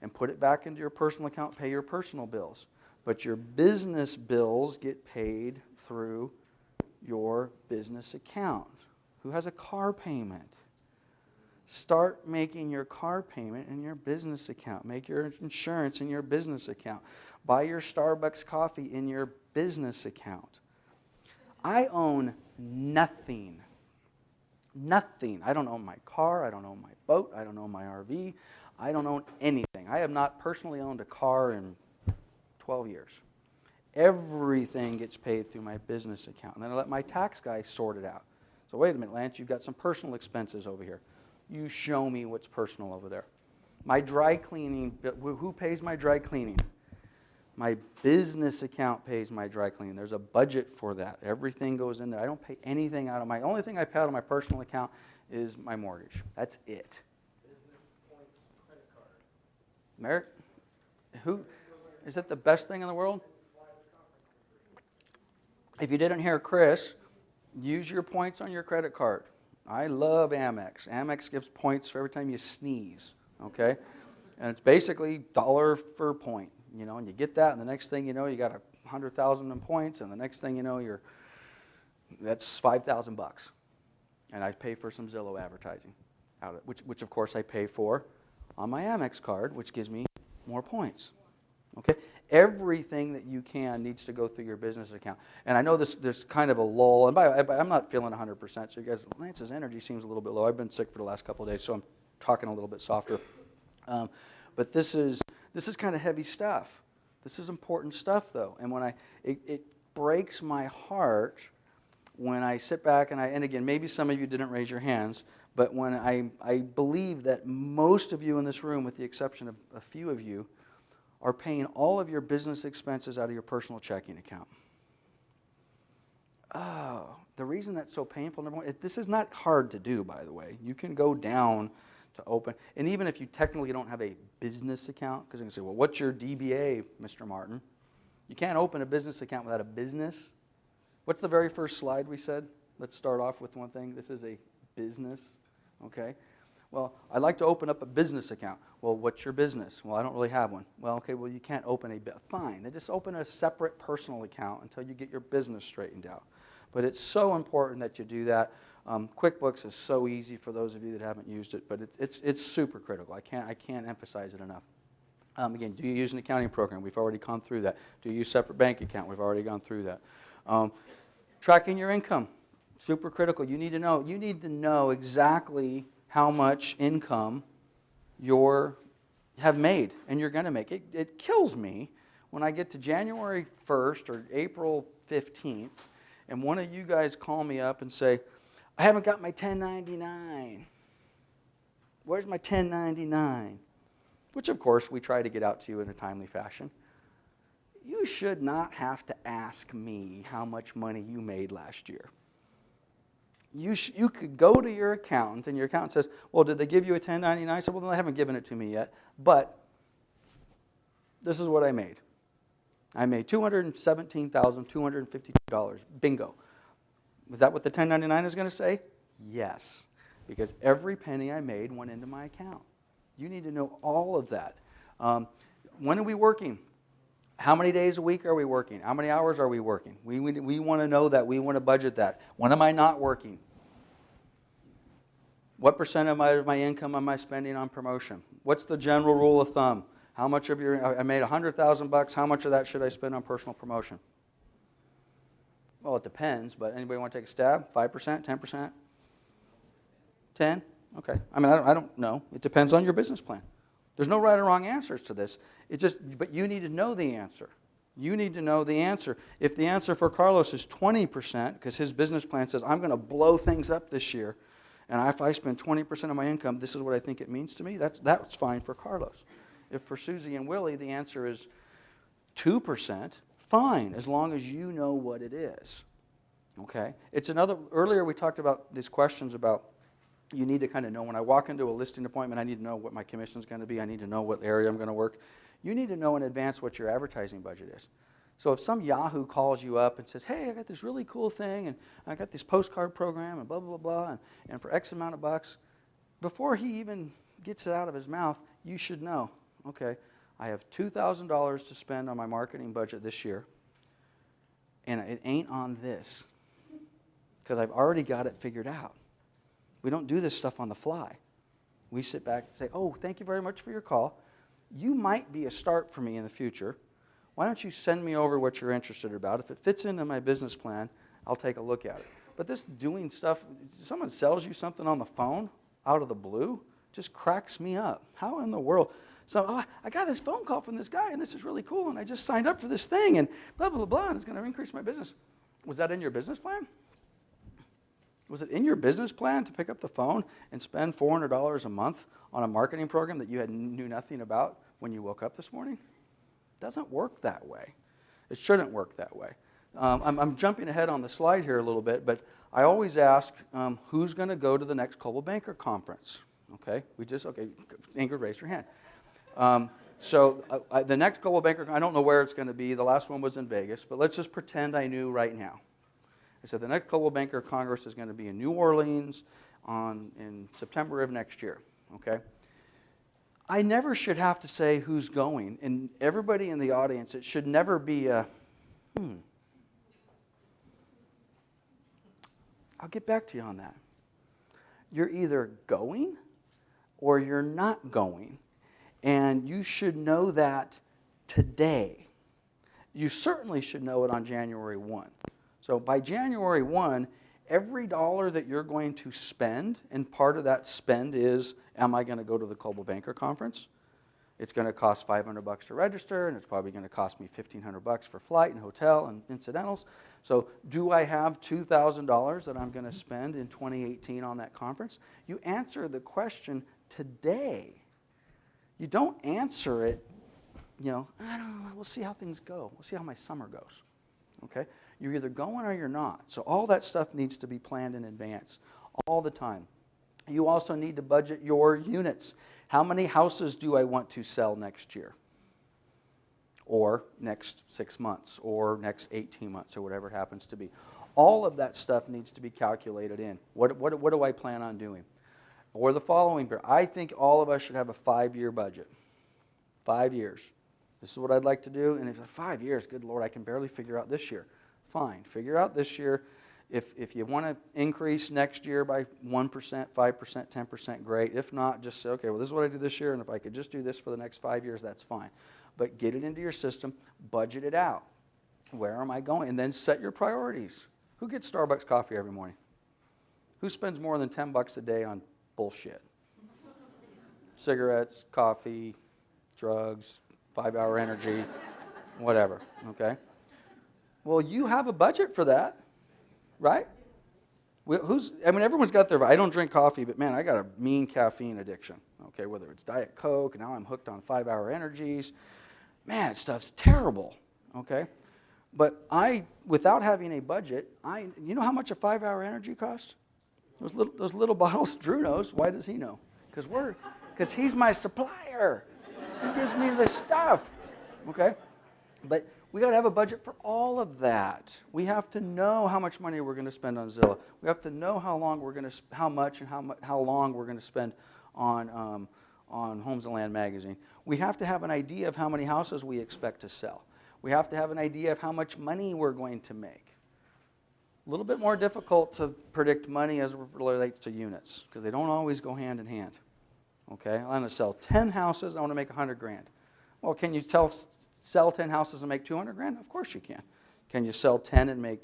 and put it back into your personal account, pay your personal bills. But your business bills get paid through your business account. Who has a car payment? Start making your car payment in your business account. Make your insurance in your business account. Buy your Starbucks coffee in your business account. I own nothing. Nothing. I don't own my car. I don't own my boat. I don't own my RV. I don't own anything. I have not personally owned a car in 12 years. Everything gets paid through my business account. And then I let my tax guy sort it out. So wait a minute, Lance, you've got some personal expenses over here. You show me what's personal over there. My dry cleaning, who pays my dry cleaning? My business account pays my dry cleaning. There's a budget for that. Everything goes in there. I don't pay anything out of my, only thing I pay out of my personal account is my mortgage. That's it. Business points credit card. Merrick, is that the best thing in the world? If you didn't hear Chris, use your points on your credit card. I love Amex. Amex gives points for every time you sneeze, okay? And it's basically $1 per point, you know, and you get that, and the next thing you know, you got 100,000 in points, and the next thing you know, that's $5,000. And I pay for some Zillow advertising, which of course I pay for on my Amex card, which gives me more points, okay? Everything that you can needs to go through your business account. And I know there's kind of a lull, and I'm not feeling 100%, so you guys, Lance's energy seems a little bit low. I've been sick for the last couple of days, so I'm talking a little bit softer. But this is kind of heavy stuff. This is important stuff, though. And it breaks my heart when I sit back and again, maybe some of you didn't raise your hands, but when I believe that most of you in this room, with the exception of a few of you, are paying all of your business expenses out of your personal checking account. Oh, the reason that's so painful, number one, this is not hard to do, by the way. You can go down to open, and even if you technically don't have a business account, because you can say, well, what's your DBA, Mr. Martin? You can't open a business account without a business. What's the very first slide we said? Let's start off with one thing. This is a business, okay? Well, I'd like to open up a business account. Well, what's your business? Well, I don't really have one. Well, okay, well, you can't open fine. Then just open a separate personal account until you get your business straightened out. But it's so important that you do that. QuickBooks is so easy for those of you that haven't used it, but it's super critical. I can't emphasize it enough. Again, do you use an accounting program? We've already gone through that. Do you use separate bank account? We've already gone through that. Tracking your income, super critical. You need to know exactly how much income you have made and you're going to make. It kills me when I get to January 1st or April 15th and one of you guys call me up and say, I haven't got my 1099. Where's my 1099? Which, of course, we try to get out to you in a timely fashion. You should not have to ask me how much money you made last year. You could go to your accountant, and your accountant says, well, did they give you a 1099? I said, well, they haven't given it to me yet, but this is what I made. I made $217,252. Bingo. Was that what the 1099 is going to say? Yes, because every penny I made went into my account. You need to know all of that. When are we working? How many days a week are we working? How many hours are we working? We want to know that. We want to budget that. When am I not working? What percent of my income am I spending on promotion? What's the general rule of thumb? How much of I made $100,000. How much of that should I spend on personal promotion? Well, it depends, but anybody want to take a stab? 5%, 10%? 10? Okay. I mean, I don't know. It depends on your business plan. There's no right or wrong answers to this. But you need to know the answer. You need to know the answer. If the answer for Carlos is 20%, because his business plan says, I'm going to blow things up this year, and if I spend 20% of my income, this is what I think it means to me, that's fine for Carlos. If for Susie and Willie the answer is 2%, fine, as long as you know what it is. Okay? Earlier we talked about these questions about you need to kind of know when I walk into a listing appointment, I need to know what my commission is going to be. I need to know what area I'm going to work. You need to know in advance what your advertising budget is. So if some Yahoo calls you up and says, hey, I got this really cool thing, and I got this postcard program, and blah, blah, blah, and for X amount of bucks, before he even gets it out of his mouth, you should know, okay, I have $2,000 to spend on my marketing budget this year, and it ain't on this, because I've already got it figured out. We don't do this stuff on the fly. We sit back and say, oh, thank you very much for your call. You might be a start for me in the future. Why don't you send me over what you're interested about? If it fits into my business plan, I'll take a look at it. But this doing stuff, someone sells you something on the phone out of the blue, just cracks me up. How in the world? So I got this phone call from this guy, and this is really cool, and I just signed up for this thing, and blah, blah, blah, and it's going to increase my business. Was that in your business plan? Was it in your business plan to pick up the phone and spend $400 a month on a marketing program that you knew nothing about when you woke up this morning? It doesn't work that way. It shouldn't work that way. I'm jumping ahead on the slide here a little bit, but I always ask who's going to go to the next Coldwell Banker Conference? Okay, Ingrid, raise your hand. The next Coldwell Banker, I don't know where it's going to be. The last one was in Vegas, but let's just pretend I knew right now. I said the next Coldwell Banker Congress is going to be in New Orleans in September of next year. Okay, I never should have to say who's going, and everybody in the audience, it should never be a, I'll get back to you on that. You're either going or you're not going, and you should know that today. You certainly should know it on January 1. So by January 1, every dollar that you're going to spend, and part of that spend is, am I going to go to the Coldwell Banker Conference? It's going to cost $500 to register, and it's probably going to cost me $1,500 for flight and hotel and incidentals. So do I have $2,000 that I'm going to spend in 2018 on that conference? You answer the question today. You don't answer it, I don't know, we'll see how things go. We'll see how my summer goes. Okay? You're either going or you're not. So all that stuff needs to be planned in advance all the time. You also need to budget your units. How many houses do I want to sell next year? Or next 6 months, or next 18 months, or whatever it happens to be. All of that stuff needs to be calculated in. What do I plan on doing? Or the following year. I think all of us should have a 5-year budget. 5 years. This is what I'd like to do. And if 5 years, good Lord, I can barely figure out this year. Fine, figure out this year. If you want to increase next year by 1%, 5%, 10%, great. If not, just say, okay, well, this is what I did this year, and if I could just do this for the next 5 years, that's fine. But get it into your system, budget it out. Where am I going? And then set your priorities. Who gets Starbucks coffee every morning? Who spends more than $10 a day on bullshit? Cigarettes, coffee, drugs, 5-hour energy, whatever, okay? Well, you have a budget for that, right? Everyone's got I don't drink coffee, but man, I got a mean caffeine addiction, okay? Whether it's Diet Coke, and now I'm hooked on 5-hour energies. Man, stuff's terrible, okay? But without having a budget, you know how much a 5-hour energy costs? Those little bottles, Drew knows. Why does he know? Because he's my supplier. He gives me the stuff, okay? But we got to have a budget for all of that. We have to know how much money we're going to spend on Zillow. We have to know how long we're going to, how much and how long we're going to spend on Homes and Land magazine. We have to have an idea of how many houses we expect to sell. We have to have an idea of how much money we're going to make. A little bit more difficult to predict money as it relates to units because they don't always go hand in hand. Okay, I'm going to sell 10 houses. I want to make $100,000. Well, can you sell 10 houses and make $200,000? Of course you can. Can you sell 10 and make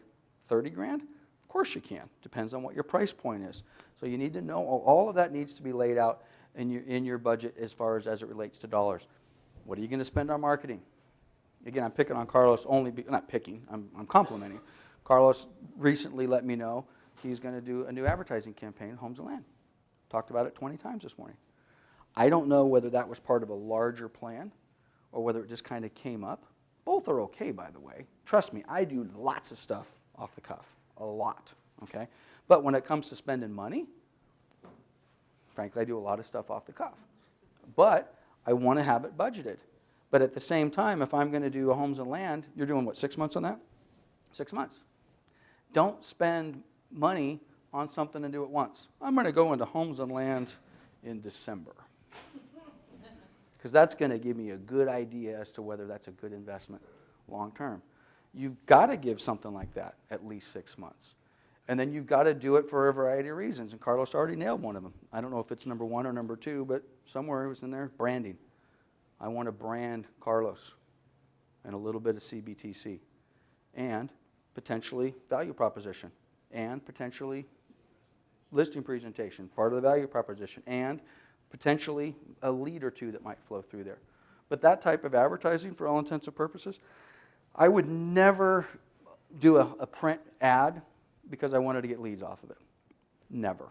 $30,000? Of course you can. Depends on what your price point is. So you need to know all of that needs to be laid out in your budget as far as it relates to dollars. What are you going to spend on marketing? Again, I'm picking on Carlos not picking. I'm complimenting. Carlos recently let me know he's going to do a new advertising campaign, Homes and Land. Talked about it 20 times this morning. I don't know whether that was part of a larger plan or whether it just kind of came up. Both are okay, by the way. Trust me, I do lots of stuff off the cuff, a lot, okay? But when it comes to spending money, frankly, I do a lot of stuff off the cuff. But I want to have it budgeted. But at the same time, if I'm going to do a Homes and Land, you're doing what, 6 months on that? 6 months. Don't spend money on something and do it once. I'm going to go into Homes and Land in December. Because that's going to give me a good idea as to whether that's a good investment long term. You've got to give something like that at least 6 months. And then you've got to do it for a variety of reasons. And Carlos already nailed one of them. I don't know if it's number 1 or number 2, but somewhere it was in there, branding. I want to brand Carlos and a little bit of CBTC. And potentially value proposition. And potentially listing presentation, part of the value proposition. And potentially a lead or two that might flow through there. But that type of advertising, for all intents and purposes, I would never do a print ad because I wanted to get leads off of it. Never.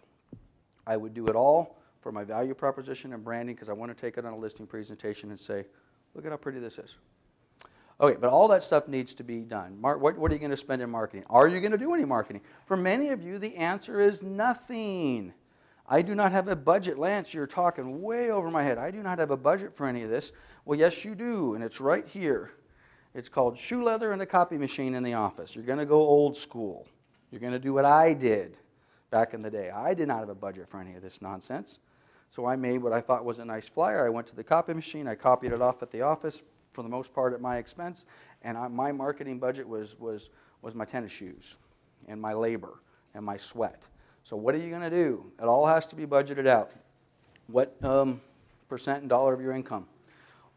I would do it all for my value proposition and branding because I want to take it on a listing presentation and say, look at how pretty this is. Okay, but all that stuff needs to be done. What are you going to spend in marketing? Are you going to do any marketing? For many of you, the answer is nothing. I do not have a budget. Lance, you're talking way over my head. I do not have a budget for any of this. Well, yes, you do, and it's right here. It's called shoe leather and a copy machine in the office. You're going to go old school. You're going to do what I did back in the day. I did not have a budget for any of this nonsense. So I made what I thought was a nice flyer. I went to the copy machine. I copied it off at the office, for the most part at my expense. And my marketing budget was my tennis shoes and my labor and my sweat. So what are you going to do? It all has to be budgeted out. What percent and dollar of your income?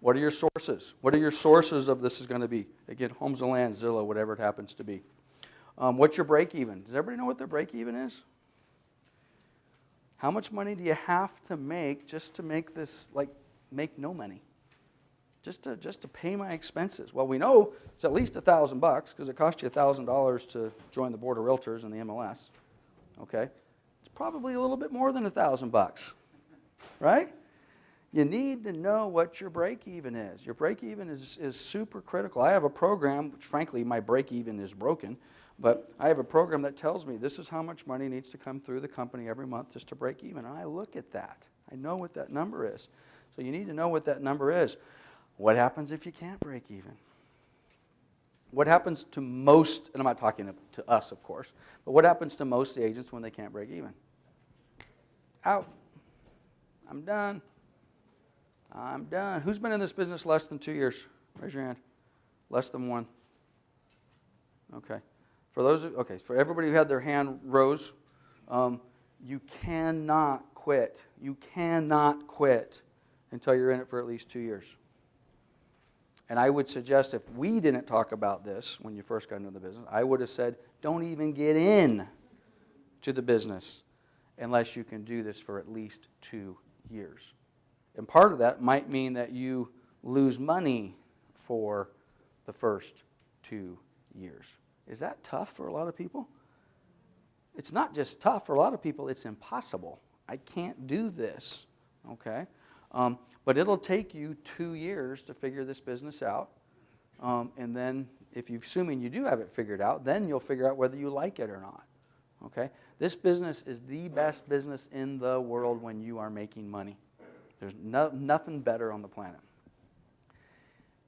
What are your sources? What are your sources of this is going to be? Again, Homes and Land, Zillow, whatever it happens to be. What's your break even? Does everybody know what their break even is? How much money do you have to make just to make this, make no money? Just to pay my expenses. Well, we know it's at least $1,000 because it costs you $1,000 to join the Board of Realtors and the MLS. Okay? It's probably a little bit more than $1,000, right? You need to know what your break-even is. Your break-even is super critical. I have a program, which frankly my break-even is broken, but I have a program that tells me this is how much money needs to come through the company every month just to break even. And I look at that. I know what that number is. So you need to know what that number is. What happens if you can't break even? What happens to most, and I'm not talking to us, of course, but what happens to most agents when they can't break even? Out. I'm done. I'm done. Who's been in this business less than 2 years? Raise your hand. Less than 1. Okay. For those, okay, for everybody who had their hand rose, you cannot quit. You cannot quit until you're in it for at least 2 years. And I would suggest if we didn't talk about this when you first got into the business, I would have said, don't even get in to the business unless you can do this for at least 2 years. And part of that might mean that you lose money for the first 2 years. Is that tough for a lot of people? It's not just tough. For a lot of people, it's impossible. I can't do this, okay? But it'll take you 2 years to figure this business out. And then if you're assuming you do have it figured out, then you'll figure out whether you like it or not, okay? This business is the best business in the world when you are making money. There's nothing better on the planet.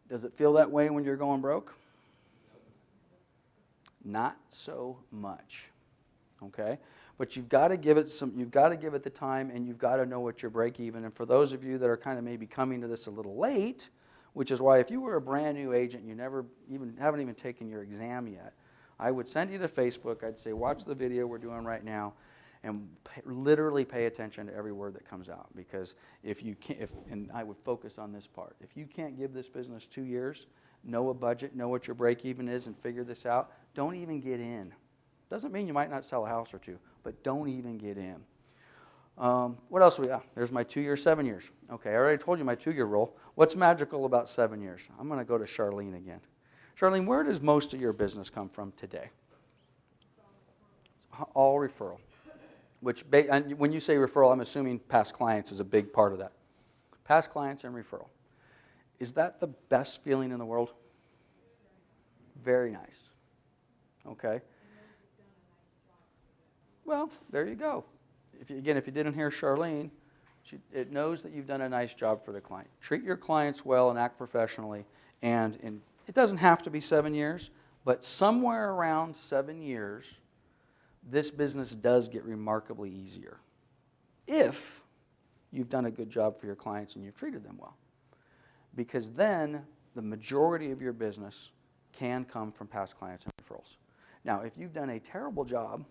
Does it feel that way when you're going broke? Not so much, okay? But you've got to give it the time, and you've got to know what your break even. And for those of you that are kind of maybe coming to this a little late, which is why if you were a brand new agent, you haven't even taken your exam yet, I would send you to Facebook. I'd say watch the video we're doing right now, and literally pay attention to every word that comes out. Because if you can't, and I would focus on this part. If you can't give this business 2 years, know a budget, know what your break even is, and figure this out, don't even get in. Doesn't mean you might not sell a house or two, but don't even get in. What else we got? There's my 2 years, 7 years. Okay, I already told you my 2 year rule. What's magical about 7 years? I'm going to go to Charlene again. Charlene, where does most of your business come from today? It's all referral. And when you say referral, I'm assuming past clients is a big part of that. Past clients and referral. Is that the best feeling in the world? Very nice. Okay. Well, there you go. If you didn't hear Charlene, it knows that you've done a nice job for the client. Treat your clients well and act professionally. And it doesn't have to be 7 years, but somewhere around 7 years, this business does get remarkably easier if you've done a good job for your clients and you've treated them well. Because then the majority of your business can come from past clients and referrals. Now, if you've done a terrible job,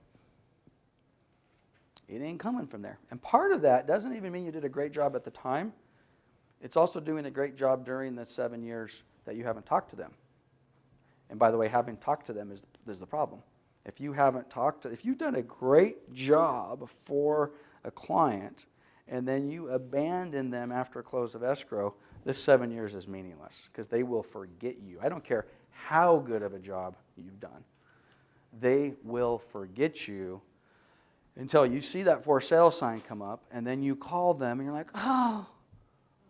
it ain't coming from there. And part of that doesn't even mean you did a great job at the time. It's also doing a great job during the 7 years that you haven't talked to them. And by the way, having talked to them is the problem. If you've done a great job for a client and then you abandon them after close of escrow, this 7 years is meaningless because they will forget you. I don't care how good of a job you've done. They will forget you until you see that for sale sign come up, and then you call them and you're like, oh,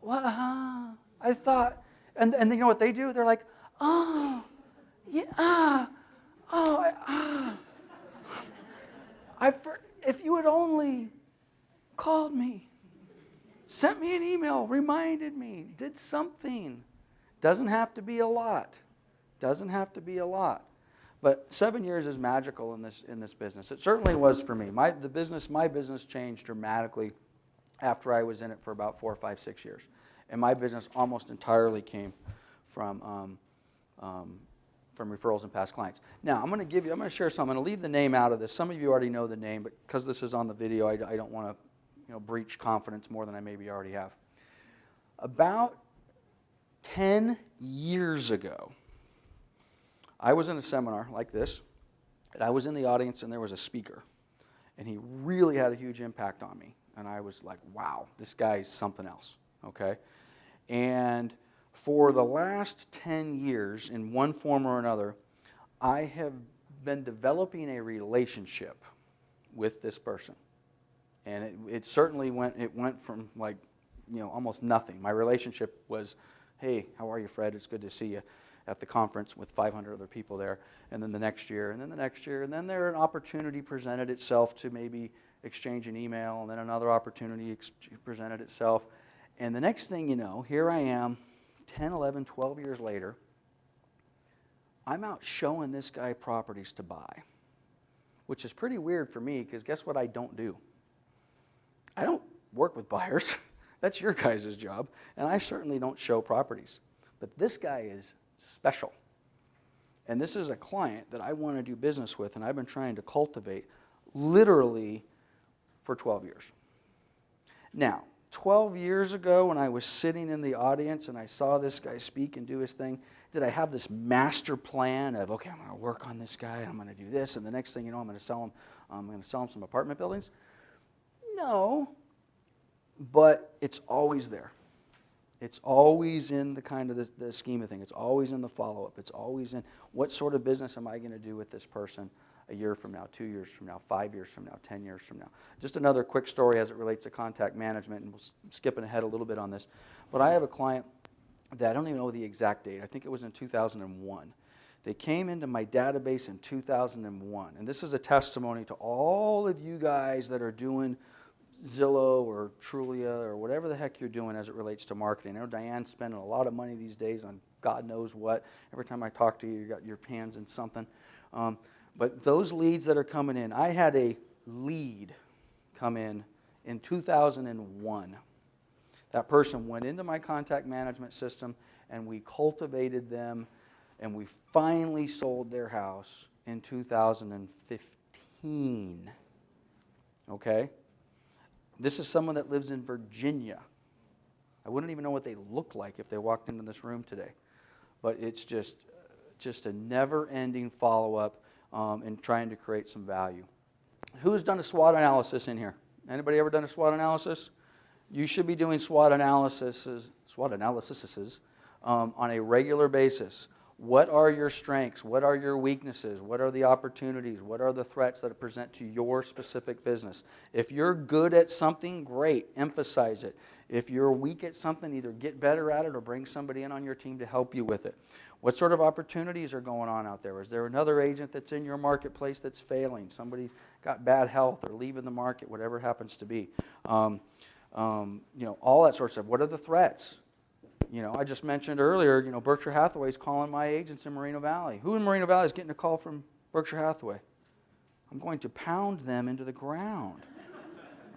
what? I thought, and you know what they do? They're like, oh, yeah, if you had only called me, sent me an email, reminded me, did something. Doesn't have to be a lot. Doesn't have to be a lot. But 7 years is magical in this business. It certainly was for me. My business changed dramatically after I was in it for about 4, 5, 6 years. And my business almost entirely came from referrals and past clients. Now, I'm going to share something. I'm going to leave the name out of this. Some of you already know the name, but because this is on the video, I don't want to breach confidence more than I maybe already have. About 10 years ago, I was in a seminar like this, and I was in the audience, and there was a speaker, and he really had a huge impact on me. And I was like, wow, this guy's something else, okay? And for the last 10 years, in one form or another, I have been developing a relationship with this person. And it certainly went from like, almost nothing. My relationship was, hey, how are you, Fred? It's good to see you at the conference with 500 other people there. And then the next year, and then the next year, and then an opportunity presented itself to maybe exchange an email, and then another opportunity presented itself. And the next thing you know, here I am, 10, 11, 12 years later, I'm out showing this guy properties to buy, which is pretty weird for me because guess what I don't do? I don't work with buyers. That's your guys' job. And I certainly don't show properties. But this guy is special. And this is a client that I want to do business with, and I've been trying to cultivate literally for 12 years. Now, 12 years ago when I was sitting in the audience and I saw this guy speak and do his thing, did I have this master plan of, okay, I'm going to work on this guy, I'm going to do this, and the next thing you know, I'm going to sell him some apartment buildings? No, but it's always there. It's always in the kind of the scheme of things. It's always in the follow-up. It's always in what sort of business am I going to do with this person a year from now, 2 years from now, 5 years from now, 10 years from now. Just another quick story as it relates to contact management, and we'll skipping ahead a little bit on this. But I have a client that I don't even know the exact date. I think it was in 2001. They came into my database in 2001. And this is a testimony to all of you guys that are doing Zillow or Trulia or whatever the heck you're doing as it relates to marketing. I know Diane's spending a lot of money these days on God knows what. Every time I talk to you, you got your hands in something. But those leads that are coming in, I had a lead come in 2001. That person went into my contact management system, and we cultivated them, and we finally sold their house in 2015. Okay? This is someone that lives in Virginia. I wouldn't even know what they look like if they walked into this room today. But it's just a never-ending follow-up and trying to create some value. Who's done a SWOT analysis in here? Anybody ever done a SWOT analysis? You should be doing SWOT analyses on a regular basis. What are your strengths? What are your weaknesses? What are the opportunities? What are the threats that present to your specific business? If you're good at something, great, emphasize it. If you're weak at something, either get better at it or bring somebody in on your team to help you with it. What sort of opportunities are going on out there? Is there another agent that's in your marketplace that's failing? Somebody's got bad health or leaving the market, whatever it happens to be. All that sort of stuff. What are the threats? I just mentioned earlier, Berkshire Hathaway is calling my agents in Moreno Valley. Who in Moreno Valley is getting a call from Berkshire Hathaway? I'm going to pound them into the ground.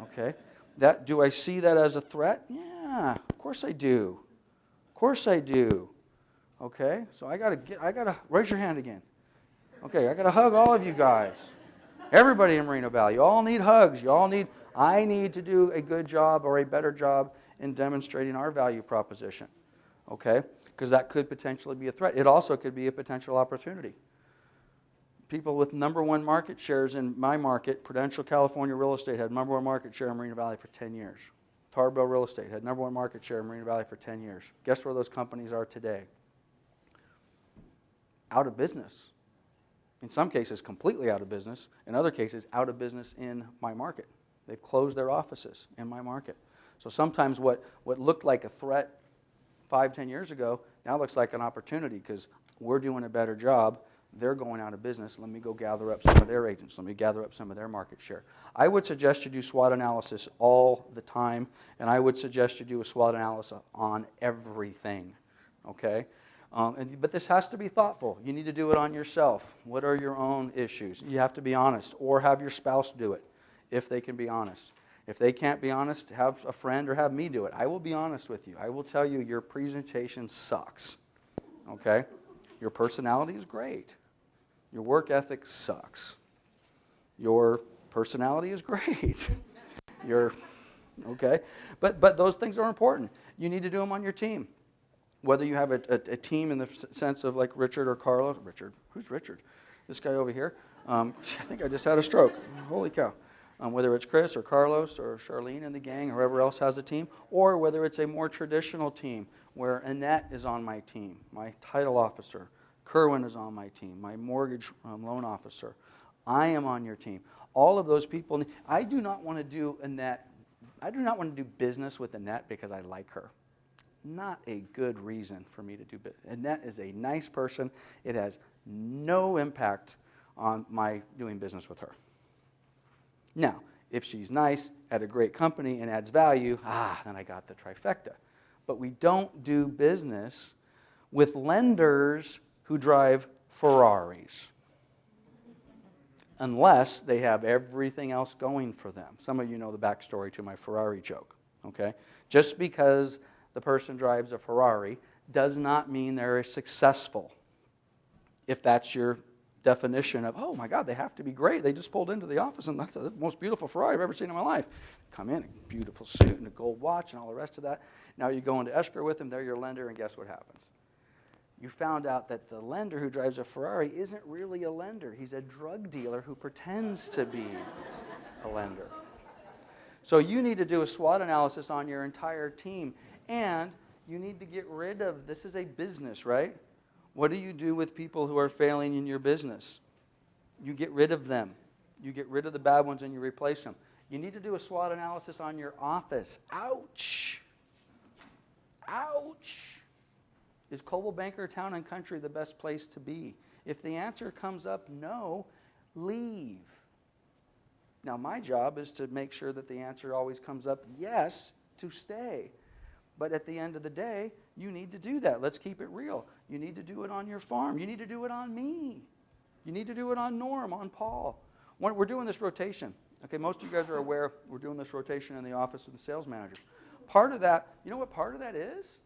Okay? Do I see that as a threat? Yeah, of course I do. Of course I do. Okay? So I gotta raise your hand again. Okay, I gotta hug all of you guys. Everybody in Moreno Valley. You all need hugs. I need to do a good job or a better job in demonstrating our value proposition. Okay? Because that could potentially be a threat. It also could be a potential opportunity. People with number one market shares in my market, Prudential California Real Estate had number one market share in Moreno Valley for 10 years. Tarbell Real Estate had number one market share in Moreno Valley for 10 years. Guess where those companies are today? Out of business. In some cases, completely out of business. In other cases, out of business in my market. They've closed their offices in my market. So sometimes what looked like a threat 5-10 years ago now looks like an opportunity because we're doing a better job. They're going out of business. Let me go gather up some of their agents. Let me gather up some of their market share. I would suggest you do SWOT analysis all the time, and I would suggest you do a SWOT analysis on everything, okay? But this has to be thoughtful. You need to do it on yourself. What are your own issues? You have to be honest, or have your spouse do it if they can be honest. If they can't be honest, have a friend or have me do it. I will be honest with you. I will tell you your presentation sucks, okay? Your personality is great. Your work ethic sucks. Your personality is great. Okay? But those things are important. You need to do them on your team. Whether you have a team in the sense of like Richard or Carlos. Richard? Who's Richard? This guy over here. I think I just had a stroke. Holy cow. Whether it's Chris or Carlos or Charlene and the gang, or whoever else has a team, or whether it's a more traditional team where Annette is on my team, my title officer, Kerwin is on my team, my mortgage loan officer. I am on your team. All of those people. I do not want to do business with Annette because I like her. Not a good reason for me to do business. Annette is a nice person. It has no impact on my doing business with her. Now, if she's nice, at a great company, and adds value, then I got the trifecta. But we don't do business with lenders who drive Ferraris unless they have everything else going for them. Some of you know the backstory to my Ferrari joke, okay? Just because the person drives a Ferrari does not mean they're successful. if that's your definition of, oh my God, they have to be great. They just pulled into the office and that's the most beautiful Ferrari I've ever seen in my life. Come in, a beautiful suit and a gold watch and all the rest of that. Now you go into escrow with them, they're your lender, and guess what happens? You found out that the lender who drives a Ferrari isn't really a lender. He's a drug dealer who pretends to be a lender. So you need to do a SWOT analysis on your entire team, and you need to get rid of, this is a business, right? What do you do with people who are failing in your business? You get rid of them. You get rid of the bad ones and you replace them. You need to do a SWOT analysis on your office. Ouch. Ouch. Is Coldwell Banker Town and Country the best place to be? If the answer comes up no, leave. Now my job is to make sure that the answer always comes up yes, to stay. But at the end of the day, you need to do that. Let's keep it real. You need to do it on your farm. You need to do it on me. You need to do it on Norm, on Paul. We're doing this rotation. Okay, most of you guys are aware we're doing this rotation in the office of the sales manager. Part of that, you know what part of that is?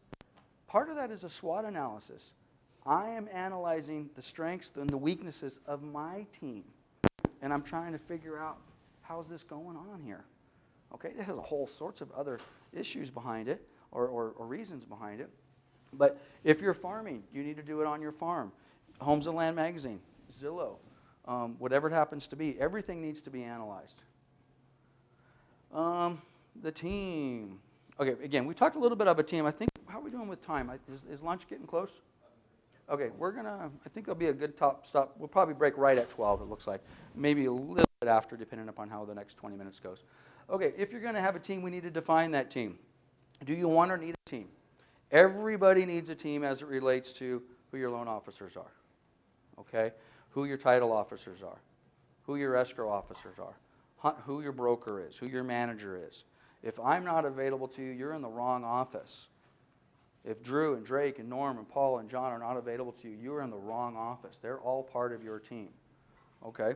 Part of that is a SWOT analysis. I am analyzing the strengths and the weaknesses of my team. And I'm trying to figure out, how's this going on here? Okay, it has a whole sorts of other issues behind it or reasons behind it. But if you're farming, you need to do it on your farm. Homes and Land Magazine, Zillow, whatever it happens to be, everything needs to be analyzed. The team. Okay, again, we talked a little bit about a team. I think, how are we doing with time? Is lunch getting close? Okay, I think there'll be a good top stop. We'll probably break right at 12, it looks like. Maybe a little bit after, depending upon how the next 20 minutes goes. Okay, if you're going to have a team, we need to define that team. Do you want or need a team? Everybody needs a team as it relates to who your loan officers are, okay? Who your title officers are, who your escrow officers are, who your broker is, who your manager is. If I'm not available to you, you're in the wrong office. If Drew and Drake and Norm and Paul and John are not available to you, you're in the wrong office. They're all part of your team, okay?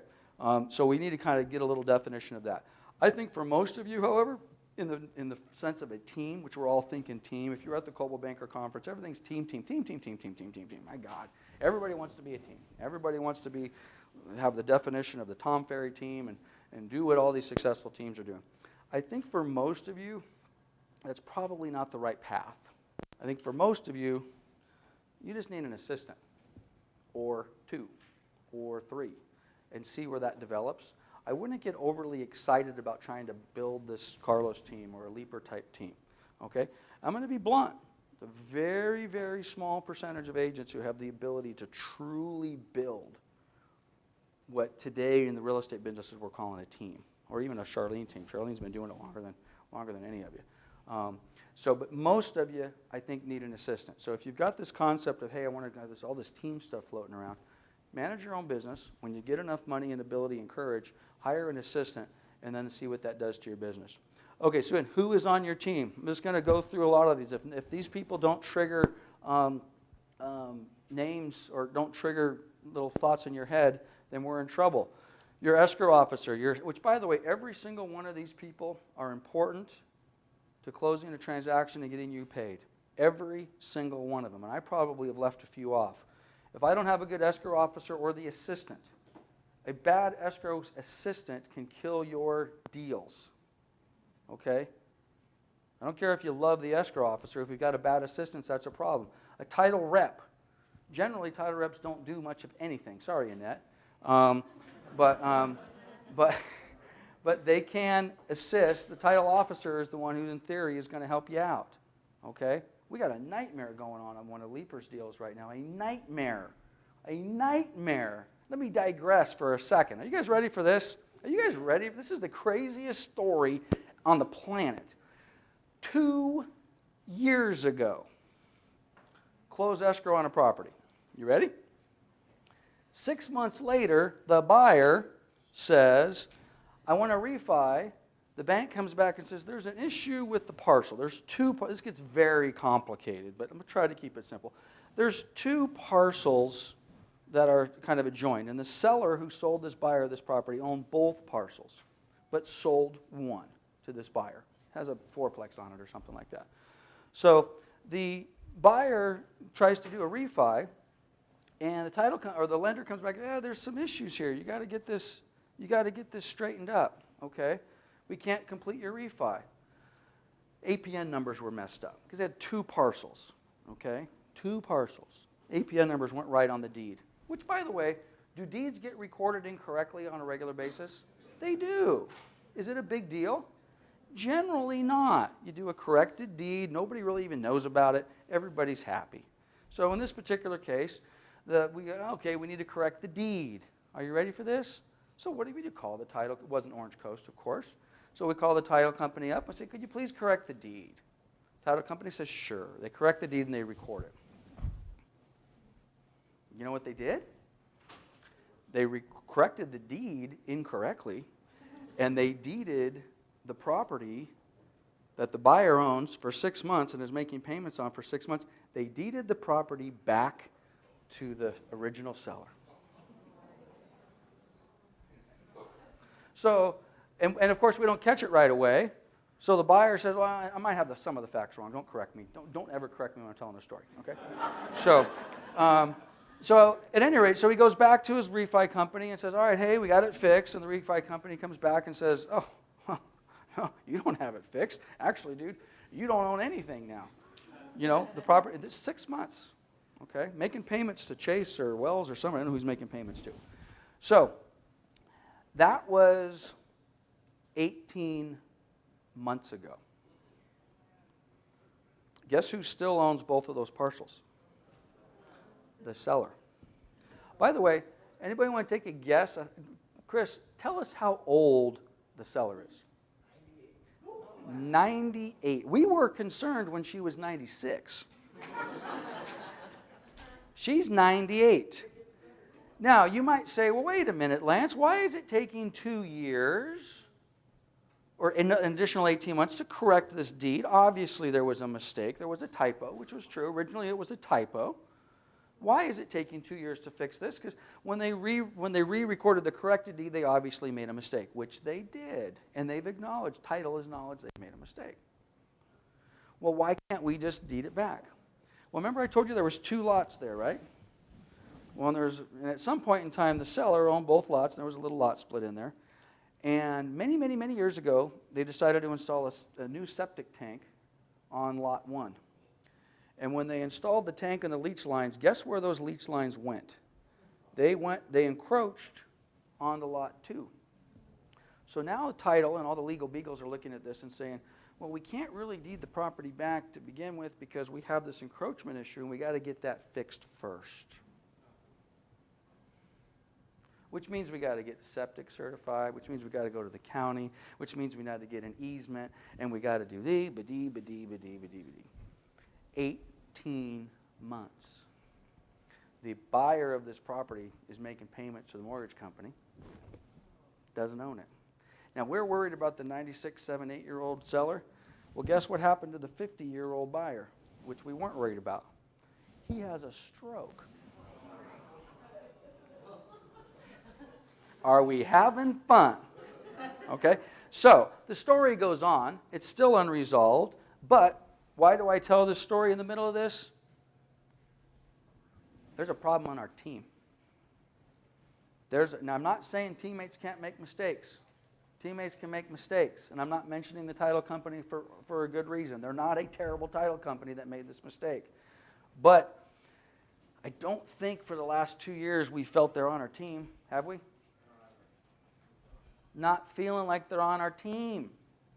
So we need to kind of get a little definition of that. I think for most of you, however, in the sense of a team, which we're all thinking team, if you're at the Coldwell Banker Conference, everything's team, team, team, team, team, team, team, team, team. My God. Everybody wants to be a team. Everybody wants to have the definition of the Tom Ferry team and do what all these successful teams are doing. I think for most of you, that's probably not the right path. I think for most of you, you just need an assistant, or two, or three, and see where that develops. I wouldn't get overly excited about trying to build this Carlos team or a Leaper type team, okay? I'm going to be blunt. The very, very small percentage of agents who have the ability to truly build what today in the real estate businesses we're calling a team, or even a Charlene team. Charlene's been doing it longer than any of you. But most of you, I think, need an assistant. So if you've got this concept of, hey, I want to have all this team stuff floating around, manage your own business. When you get enough money and ability and courage, hire an assistant, and then see what that does to your business. Okay, so who is on your team? I'm just going to go through a lot of these. If these people don't trigger names or don't trigger little thoughts in your head, then we're in trouble. Your escrow officer, which, by the way, every single one of these people are important to closing a transaction and getting you paid. Every single one of them. And I probably have left a few off. If I don't have a good escrow officer or the assistant, a bad escrow assistant can kill your deals. Okay? I don't care if you love the escrow officer. If you've got a bad assistant, that's a problem. A title rep. Generally, title reps don't do much of anything. Sorry, Annette. But they can assist. The title officer is the one who, in theory, is going to help you out. Okay? We got a nightmare going on one of Leaper's deals right now. A nightmare. A nightmare. Let me digress for a second. Are you guys ready for this? Are you guys ready? This is the craziest story on the planet. 2 years ago, close escrow on a property. You ready? 6 months later, the buyer says, I want to refi. The bank comes back and says, there's an issue with the parcel. There's this gets very complicated, but I'm going to try to keep it simple. There's 2 parcels that are kind of adjoined, and the seller who sold this buyer this property owned both parcels, but sold one to this buyer. Has a fourplex on it or something like that. So the buyer tries to do a refi, And the lender comes back, yeah, there's some issues here. You got to get this straightened up, okay? We can't complete your refi. APN numbers were messed up because they had 2 parcels, okay? 2 parcels. APN numbers weren't right on the deed, which, by the way, do deeds get recorded incorrectly on a regular basis? They do. Is it a big deal? Generally not. You do a corrected deed, nobody really even knows about it, everybody's happy. So in this particular case, we need to correct the deed. Are you ready for this? So what do we do? Call the title. It wasn't Orange Coast, of course. So we call the title company up and say, could you please correct the deed? Title company says, sure. They correct the deed and they record it. You know what they did? They corrected the deed incorrectly, and they deeded the property that the buyer owns for 6 months and is making payments on for 6 months. They deeded the property back to the original seller. So, and of course we don't catch it right away. So the buyer says, well, I might have some of the facts wrong. Don't correct me. Don't ever correct me when I'm telling the story, okay? So at any rate, so he goes back to his refi company and says, all right, hey, we got it fixed. And the refi company comes back and says, oh, well, no, you don't have it fixed. Actually, dude, you don't own anything now. You know, the property, it's 6 months, okay? Making payments to Chase or Wells or someone, I don't know who he's making payments to. So that was 18 months ago. Guess who still owns both of those parcels? The seller. By the way, anybody want to take a guess? Chris, tell us how old the seller is. 98. We were concerned when she was 96. She's 98. Now, you might say, well, wait a minute, Lance, why is it taking 2 years or an additional 18 months to correct this deed? Obviously, there was a mistake. There was a typo, which was true. Originally, it was a typo. Why is it taking 2 years to fix this? Because when they re-recorded the corrected deed, they obviously made a mistake, which they did. And they've acknowledged, title has acknowledged they made a mistake. Well, why can't we just deed it back? Well, remember I told you there was 2 lots there, right? Well, and at some point in time, the seller owned both lots, and there was a little lot split in there. And many, many, many years ago, they decided to install a new septic tank on lot 1. And when they installed the tank and the leach lines, guess where those leach lines went? They encroached onto lot 2. So now the title and all the legal beagles are looking at this and saying, well, we can't really deed the property back to begin with because we have this encroachment issue and we got to get that fixed first. Which means we got to get septic certified, which means we got to go to the county, which means we got to get an easement, and we got to do 18 months. The buyer of this property is making payments to the mortgage company, doesn't own it. Now, we're worried about the 96, 7, 8-year-old seller. Well, guess what happened to the 50-year-old buyer, which we weren't worried about? He has a stroke. Are we having fun? Okay, so the story goes on. It's still unresolved, but why do I tell this story in the middle of this? There's a problem on our team. Now, I'm not saying teammates can't make mistakes. Teammates can make mistakes, and I'm not mentioning the title company for a good reason. They're not a terrible title company that made this mistake. But I don't think for the last 2 years we felt they're on our team, have we? Not feeling like they're on our team,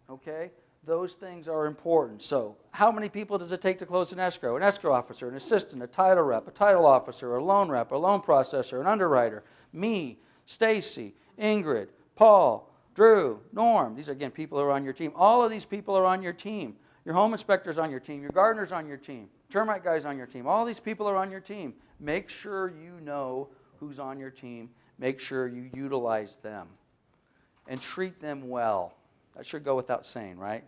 okay? Those things are important. So how many people does it take to close an escrow? An escrow officer, an assistant, a title rep, a title officer, a loan rep, a loan processor, an underwriter, me, Stacy, Ingrid, Paul, Drew, Norm. These are, again, people who are on your team. All of these people are on your team. Your home inspector's on your team. Your gardener's on your team. Termite guy's on your team. All these people are on your team. Make sure you know who's on your team. Make sure you utilize them. And treat them well. That should go without saying, right?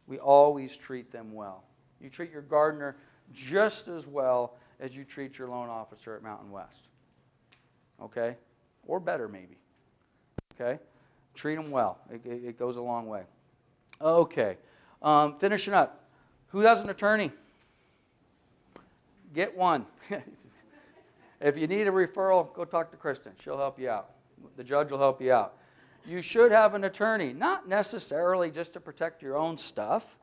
We always treat them well. You treat your gardener just as well as you treat your loan officer at Mountain West. Okay? Or better, maybe. Okay? Treat them well. It goes a long way. Okay. Finishing up. Who has an attorney? Get one. If you need a referral, go talk to Kristen. She'll help you out. The judge will help you out. You should have an attorney, not necessarily just to protect your own stuff,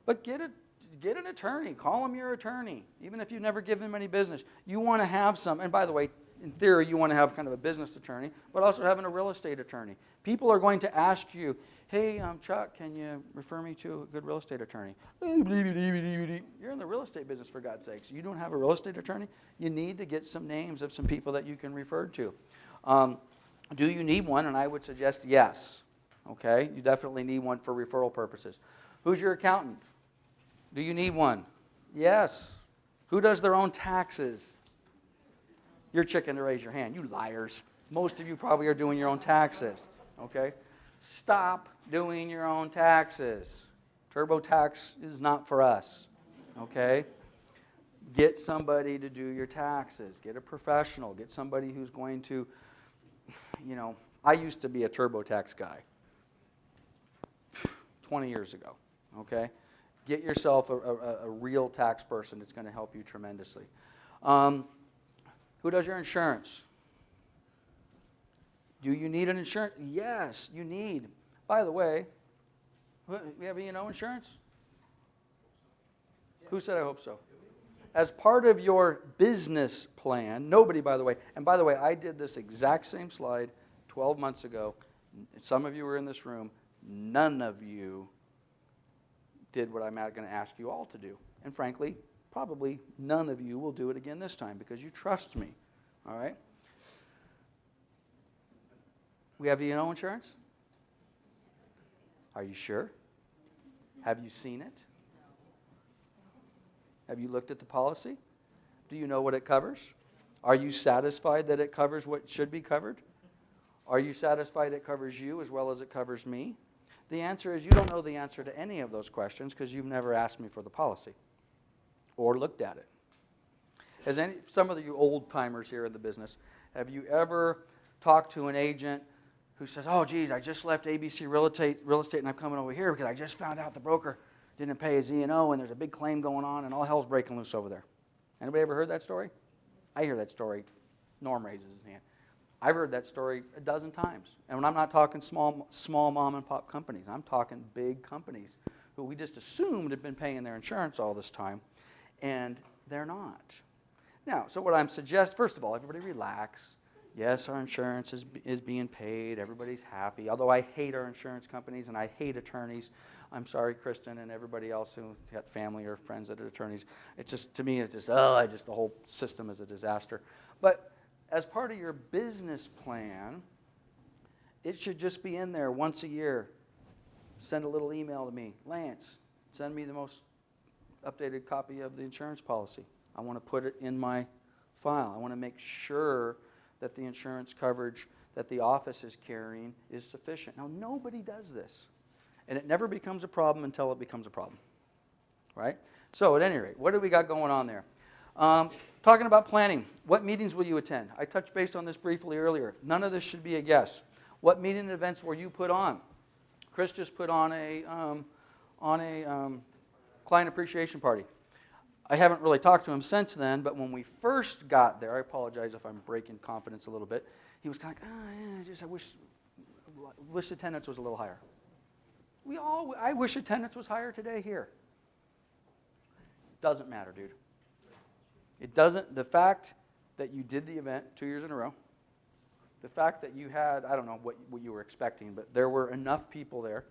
but get an attorney. Call him your attorney, even if you've never given him any business. You want to have some, and by the way, in theory, you want to have kind of a business attorney, but also having a real estate attorney. People are going to ask you, hey, Chuck, can you refer me to a good real estate attorney? You're in the real estate business, for God's sakes. You don't have a real estate attorney? You need to get some names of some people that you can refer to. Do you need one? And I would suggest yes. Okay? You definitely need one for referral purposes. Who's your accountant? Do you need one? Yes. Who does their own taxes? You're chicken to raise your hand. You liars. Most of you probably are doing your own taxes. Okay? Stop doing your own taxes. TurboTax is not for us. Okay? Get somebody to do your taxes. Get a professional. Get somebody who's going to, I used to be a TurboTax guy 20 years ago. Okay? Get yourself a real tax person that's going to help you tremendously. Who does your insurance? Do you need an insurance? Yes, you need. By the way, we have E&O insurance? Who said I hope so? As part of your business plan, nobody, by the way, and by the way, I did this exact same slide 12 months ago. Some of you were in this room. None of you did what I'm going to ask you all to do. And frankly, probably none of you will do it again this time because you trust me. All right? We have E&O insurance? Are you sure? Have you seen it? Have you looked at the policy? Do you know what it covers? Are you satisfied that it covers what should be covered? Are you satisfied it covers you as well as it covers me? The answer is you don't know the answer to any of those questions because you've never asked me for the policy or looked at it. Some of you old-timers here in the business, have you ever talked to an agent who says, oh, geez, I just left ABC Real Estate and I'm coming over here because I just found out the broker didn't pay his E&O and there's a big claim going on and all hell's breaking loose over there. Anybody ever heard that story? I hear that story. Norm raises his hand. I've heard that story a dozen times. And when I'm not talking small mom and pop companies, I'm talking big companies who we just assumed had been paying their insurance all this time, and they're not. Now, so what I'm suggesting, first of all, everybody relax. Yes, our insurance is being paid. Everybody's happy. Although I hate our insurance companies and I hate attorneys. I'm sorry, Kristen and everybody else who's got family or friends that are attorneys. It's just, to me, it's just, the whole system is a disaster. But as part of your business plan, it should just be in there once a year. Send a little email to me. Lance, send me the most updated copy of the insurance policy. I want to put it in my file. I want to make sure that the insurance coverage that the office is carrying is sufficient. Now, nobody does this. And it never becomes a problem until it becomes a problem. Right? So, at any rate, what do we got going on there? Talking about planning, what meetings will you attend? I touched base on this briefly earlier. None of this should be a guess. What meeting and events were you put on? Chris just put on a client appreciation party. I haven't really talked to him since then, but when we first got there, I apologize if I'm breaking confidence a little bit, he was kind of like, I wish attendance was a little higher. I wish attendance was higher today here. Doesn't matter, dude. It doesn't, the fact that you did the event 2 years in a row, the fact that you had, I don't know what you were expecting, but there were enough people there.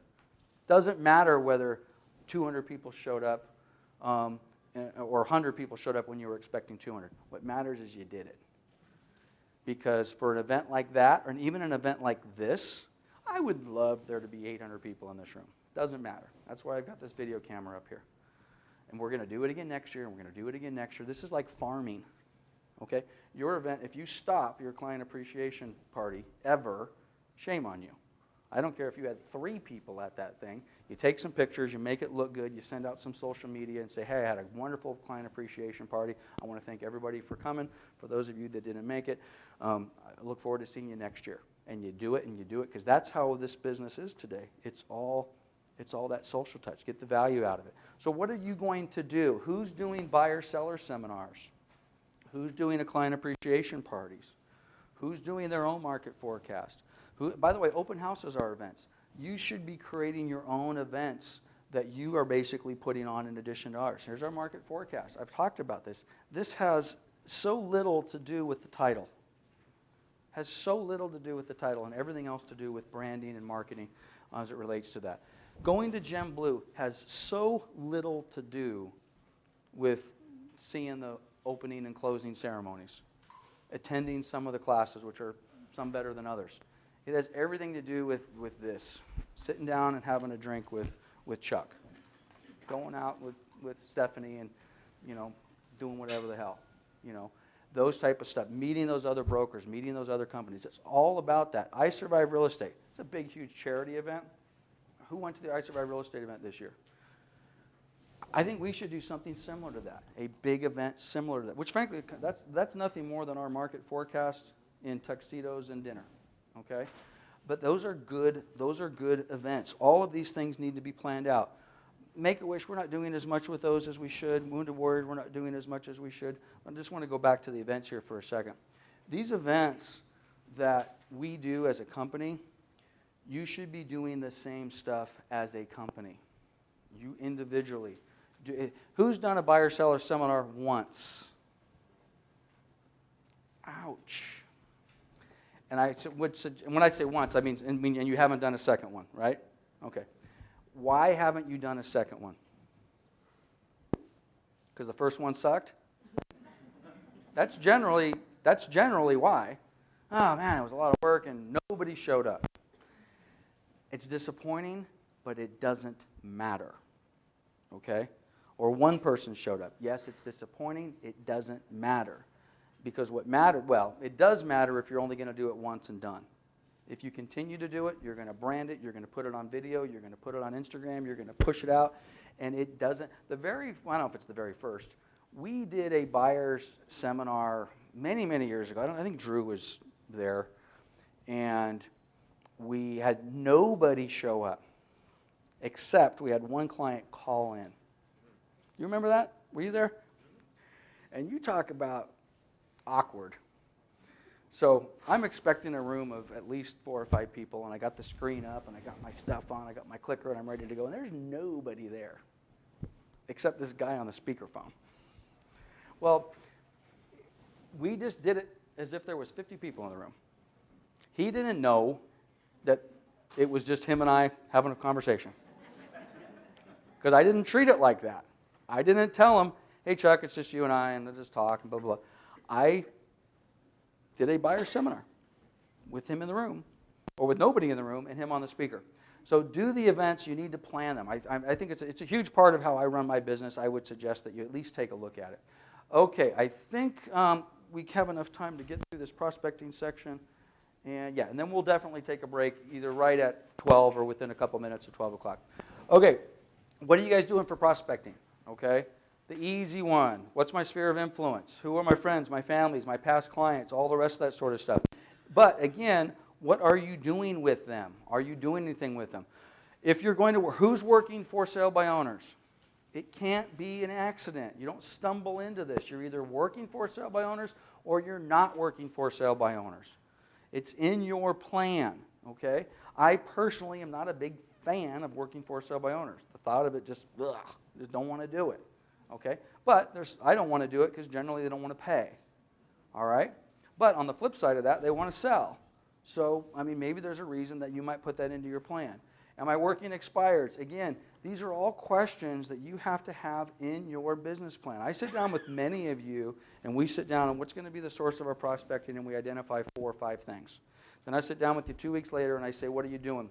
Doesn't matter whether 200 people showed up or 100 people showed up when you were expecting 200. What matters is you did it. Because for an event like that, or even an event like this, I would love there to be 800 people in this room. Doesn't matter. That's why I've got this video camera up here. And we're going to do it again next year, and we're going to do it again next year. This is like farming, okay? Your event, if you stop your client appreciation party ever, shame on you. I don't care if you had 3 people at that thing. You take some pictures, you make it look good, you send out some social media and say, hey, I had a wonderful client appreciation party. I want to thank everybody for coming. For those of you that didn't make it, I look forward to seeing you next year. And you do it, because that's how this business is today. It's all that social touch. Get the value out of it. So what are you going to do? Who's doing buyer-seller seminars? Who's doing a client appreciation parties? Who's doing their own market forecast? Who, by the way, open houses are events. You should be creating your own events that you are basically putting on in addition to ours. Here's our market forecast. I've talked about this. This has so little to do with the title. Has so little to do with the title and everything else to do with branding and marketing as it relates to that. Going to Gem Blue has so little to do with seeing the opening and closing ceremonies, attending some of the classes, which are some better than others. It has everything to do with this, sitting down and having a drink with Chuck, going out with Stephanie and, doing whatever the hell, those type of stuff, meeting those other brokers, meeting those other companies. It's all about that. I Survive Real Estate. It's a big, huge charity event. Who went to the I Survive Real Estate event this year? I think we should do something similar to that, a big event similar to that, which frankly, that's nothing more than our market forecast in tuxedos and dinner, okay? But those are good events. All of these things need to be planned out. Make-A-Wish, we're not doing as much with those as we should. Wounded Warriors, we're not doing as much as we should. I just want to go back to the events here for a second. These events that we do as a company, you should be doing the same stuff as a company. You individually. Who's done a buyer-seller seminar once? Ouch. And when I say once, I mean, and you haven't done a second one, right? Okay. Why haven't you done a second one? Because the first one sucked? That's generally why. Oh man, it was a lot of work and nobody showed up. It's disappointing, but it doesn't matter. Okay? Or one person showed up. Yes, it's disappointing. It doesn't matter. Because what mattered, well, it does matter if you're only going to do it once and done. If you continue to do it, you're going to brand it, you're going to put it on video, you're going to put it on Instagram, you're going to push it out, and it doesn't, I don't know if it's the very first, we did a buyer's seminar many, many years ago. I think Drew was there, and we had nobody show up, except we had one client call in. You remember that? Were you there? And you talk about awkward. So I'm expecting a room of at least 4 or 5 people, and I got the screen up, and I got my stuff on, I got my clicker, and I'm ready to go. And there's nobody there except this guy on the speakerphone. Well, we just did it as if there was 50 people in the room. He didn't know that it was just him and I having a conversation. Because I didn't treat it like that. I didn't tell him, hey, Chuck, it's just you and I, and let's just talk, and blah, blah, blah. I did a buyer seminar with him in the room, or with nobody in the room, and him on the speaker. So do the events. You need to plan them. I think it's a huge part of how I run my business. I would suggest that you at least take a look at it. Okay, I think we have enough time to get through this prospecting section. And yeah, and then we'll definitely take a break either right at 12 or within a couple minutes of 12 o'clock. Okay, what are you guys doing for prospecting? Okay, the easy one. What's my sphere of influence? Who are my friends, my families, my past clients, all the rest of that sort of stuff. But again, what are you doing with them? Are you doing anything with them? If you're going to work, who's working for sale by owners? It can't be an accident. You don't stumble into this. You're either working for sale by owners or you're not working for sale by owners. It's in your plan, okay? I personally am not a big fan of working for sale by owners. The thought of it just don't want to do it, okay? But I don't want to do it because generally they don't want to pay, all right? But on the flip side of that, they want to sell. So, I mean, maybe there's a reason that you might put that into your plan. Am I working expireds? Again, these are all questions that you have to have in your business plan. I sit down with many of you, and we sit down on what's going to be the source of our prospecting, and we identify 4 or 5 things. Then I sit down with you 2 weeks later, and I say, what are you doing?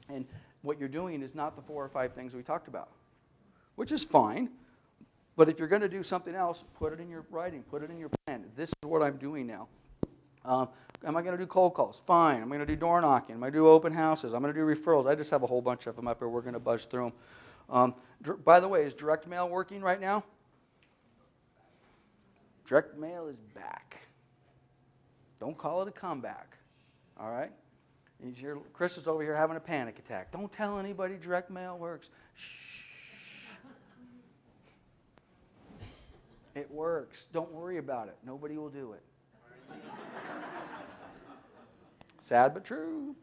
And what you're doing is not the 4 or 5 things we talked about, which is fine. But if you're going to do something else, put it in your writing, put it in your plan. This is what I'm doing now. Am I going to do cold calls? Fine. I'm going to do door knocking. I'm going to do open houses. I'm going to do referrals. I just have a whole bunch of them up here. We're going to buzz through them. By the way, is direct mail working right now? Direct mail is back. Don't call it a comeback. All right? Chris is over here having a panic attack. Don't tell anybody direct mail works. Shh. It works. Don't worry about it. Nobody will do it. Sad but true.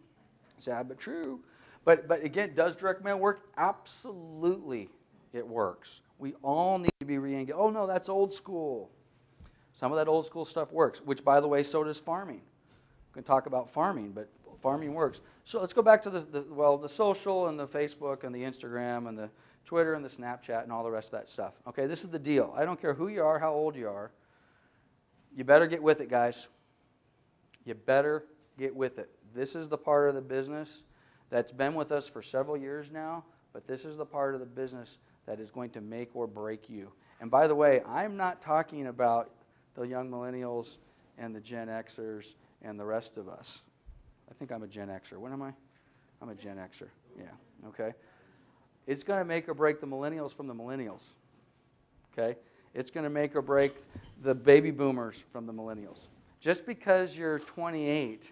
Sad but true. But again, does direct mail work? Absolutely it works. We all need to be re-engaged. Oh no, that's old school. Some of that old school stuff works, which by the way, so does farming. We can talk about farming, but farming works. So let's go back to the social and the Facebook and the Instagram and the Twitter and the Snapchat and all the rest of that stuff. Okay, this is the deal. I don't care who you are, how old you are. You better get with it, guys. You better get with it. This is the part of the business that's been with us for several years now, but this is the part of the business that is going to make or break you. And by the way, I'm not talking about the young millennials and the Gen Xers and the rest of us. I think I'm a Gen Xer. What am I? I'm a Gen Xer. Yeah, okay. It's going to make or break the millennials from the millennials. Okay? It's going to make or break the baby boomers from the millennials. Just because you're 28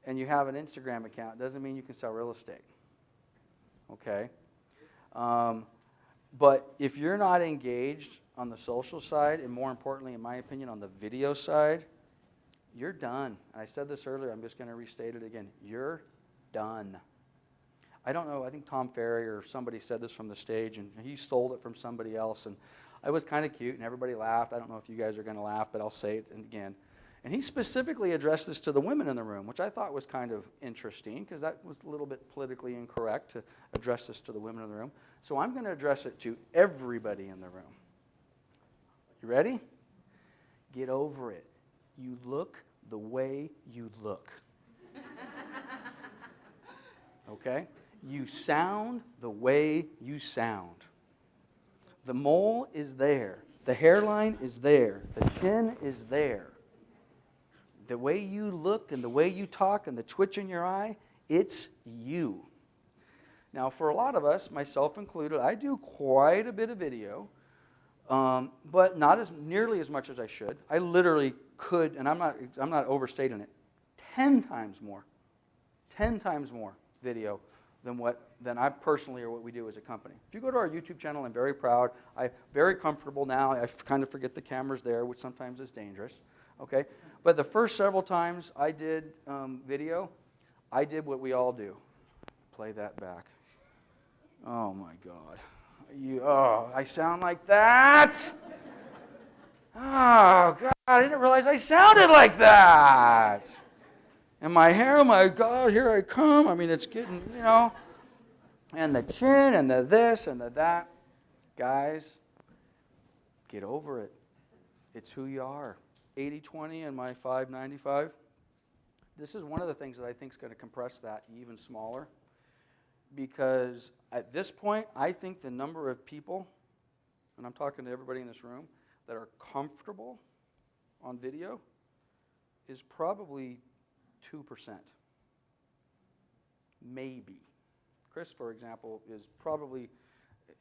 and you have an Instagram account doesn't mean you can sell real estate. Okay? But if you're not engaged on the social side, and more importantly, in my opinion, on the video side, you're done. And I said this earlier, I'm just going to restate it again. You're done. I don't know, I think Tom Ferry or somebody said this from the stage, and he stole it from somebody else, and it was kind of cute, and everybody laughed. I don't know if you guys are going to laugh, but I'll say it again. And he specifically addressed this to the women in the room, which I thought was kind of interesting, because that was a little bit politically incorrect to address this to the women in the room. So I'm going to address it to everybody in the room. You ready? Get over it. You look the way you look. Okay? You sound the way you sound. The mole is there. The hairline is there. The chin is there. The way you look and the way you talk and the twitch in your eye, it's you. Now, for a lot of us, myself included, I do quite a bit of video, but not nearly as much as I should. I literally could, and I'm not overstating it, 10 times more video than I personally or what we do as a company. If you go to our YouTube channel, I'm very proud. I'm very comfortable now. I kind of forget the camera's there, which sometimes is dangerous. Okay, but the first several times I did video, I did what we all do. Play that back. Oh my God. I sound like that? Oh God, I didn't realize I sounded like that. And my hair, oh my God, here I come. I mean, it's getting, and the chin and the this and the that. Guys, get over it. It's who you are. 80-20 and my 5-95. This is one of the things that I think is going to compress that even smaller, because at this point, I think the number of people, and I'm talking to everybody in this room, that are comfortable on video is probably 2%. Maybe. Chris, for example, is probably,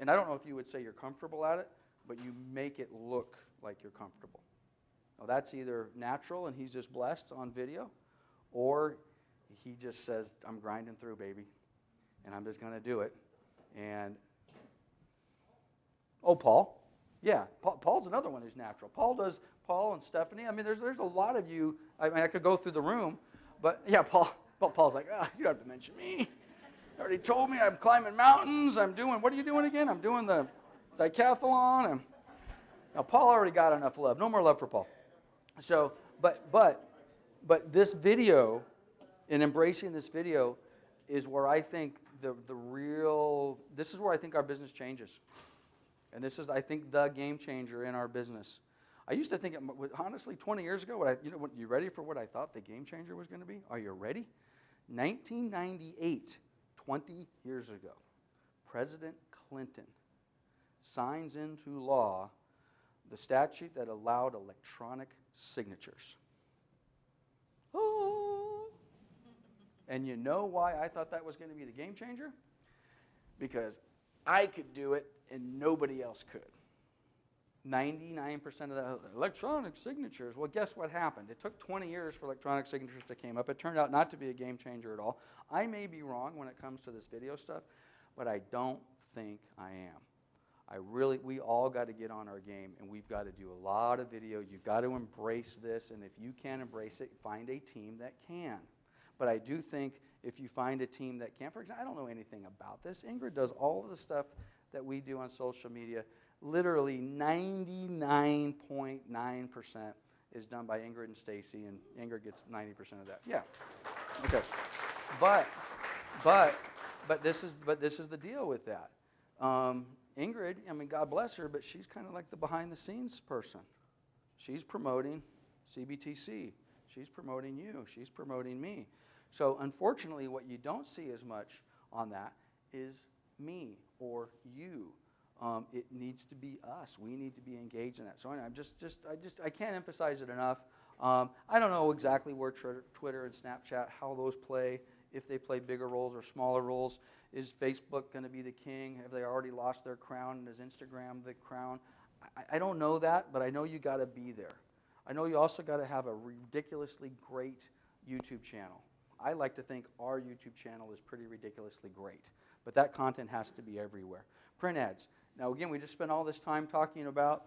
and I don't know if you would say you're comfortable at it, but you make it look like you're comfortable. Now, that's either natural and he's just blessed on video, or he just says, I'm grinding through, baby, and I'm just going to do it. And, Paul. Yeah, Paul's another one who's natural. Paul and Stephanie. I mean, there's a lot of you. I mean, I could go through the room, but yeah, Paul's like, you don't have to mention me. You already told me I'm climbing mountains. What are you doing again? I'm doing the decathlon. Now, Paul already got enough love. No more love for Paul. So, but this video, and embracing this video, is where I think this is where I think our business changes. And this is, I think, the game changer in our business. I used to think, honestly, 20 years ago, you ready for what I thought the game changer was going to be? Are you ready? 1998, 20 years ago, President Clinton signs into law the statute that allowed electronic signatures. Oh. And you know why I thought that was going to be the game changer? Because I could do it and nobody else could. 99% of the electronic signatures. Well, guess what happened? It took 20 years for electronic signatures to come up. It turned out not to be a game changer at all. I may be wrong when it comes to this video stuff, but I don't think I am. we all got to get on our game, and we've got to do a lot of video. You've got to embrace this, and if you can't embrace it, find a team that can. But I do think if you find a team that can, for example, I don't know anything about this. Ingrid does all of the stuff that we do on social media. Literally 99.9% is done by Ingrid and Stacy, and Ingrid gets 90% of that. Yeah. Okay. But this is the deal with that. Ingrid, I mean, God bless her, but she's kind of like the behind-the-scenes person. She's promoting CBTC. She's promoting you. She's promoting me. So unfortunately, what you don't see as much on that is me or you. It needs to be us. We need to be engaged in that. So anyway, I can't emphasize it enough. I don't know exactly where Twitter and Snapchat, how those play, if they play bigger roles or smaller roles. Is Facebook going to be the king? Have they already lost their crown? And is Instagram the crown? I don't know that, but I know you got to be there. I know you also got to have a ridiculously great YouTube channel. I like to think our YouTube channel is pretty ridiculously great, but that content has to be everywhere. Print ads. Now again, we just spent all this time talking about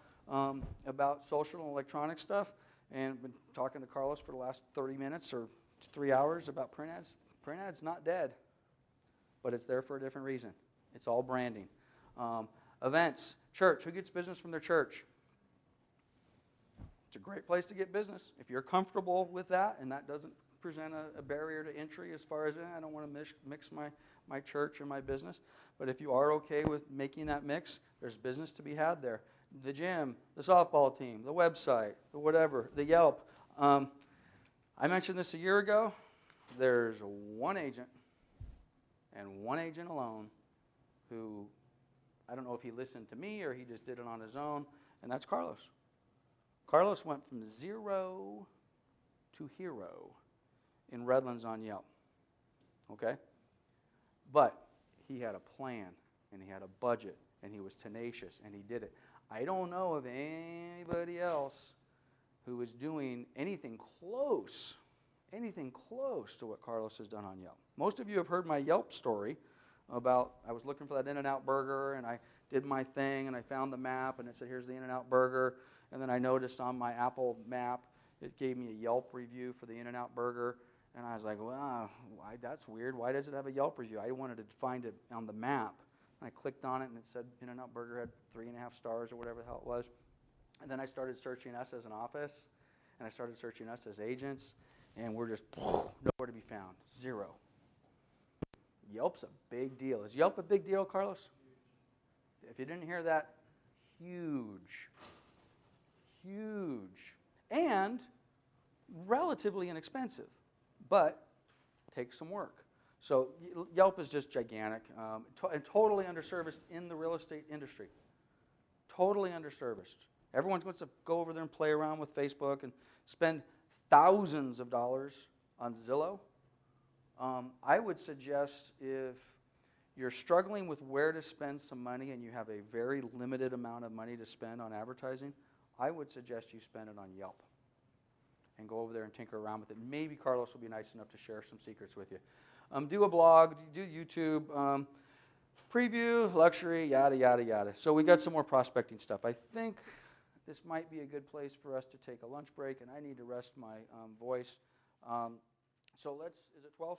social and electronic stuff, and been talking to Carlos for the last 30 minutes or 3 hours about print ads. Print ads not dead, but it's there for a different reason. It's all branding. Events. Church. Who gets business from their church? It's a great place to get business. If you're comfortable with that and that doesn't present a barrier to entry as far as, I don't want to mix my church and my business. But if you are okay with making that mix, there's business to be had there. The gym, the softball team, the website, the whatever, the Yelp. I mentioned this a year ago. There's one agent, and one agent alone, who, I don't know if he listened to me or he just did it on his own, and that's Carlos. Carlos went from 0 to hero in Redlands on Yelp. Okay? But he had a plan, and he had a budget, and he was tenacious, and he did it. I don't know of anybody else who is doing anything close to what Carlos has done on Yelp. Most of you have heard my Yelp story about, I was looking for that In-N-Out burger, and I did my thing, and I found the map, and it said, here's the In-N-Out burger. And then I noticed on my Apple map, it gave me a Yelp review for the In-N-Out burger. And I was like, wow, that's weird. Why does it have a Yelp review? I wanted to find it on the map. And I clicked on it, and it said In-N-Out burger had 3.5 stars or whatever the hell it was. And then I started searching us as an office, and I started searching us as agents, and we're just nowhere to be found. 0. Yelp's a big deal. Is Yelp a big deal, Carlos? If you didn't hear that, huge. Huge. And relatively inexpensive, but takes some work. So Yelp is just gigantic and totally underserviced in the real estate industry. Totally underserviced. Everyone wants to go over there and play around with Facebook and spend thousands of dollars on Zillow. I would suggest if you're struggling with where to spend some money and you have a very limited amount of money to spend on advertising, I would suggest you spend it on Yelp and go over there and tinker around with it. Maybe Carlos will be nice enough to share some secrets with you. Do a blog, do YouTube, preview, luxury, yada, yada, yada. So we got some more prospecting stuff. I think this might be a good place for us to take a lunch break, and I need to rest my voice. So is it 12?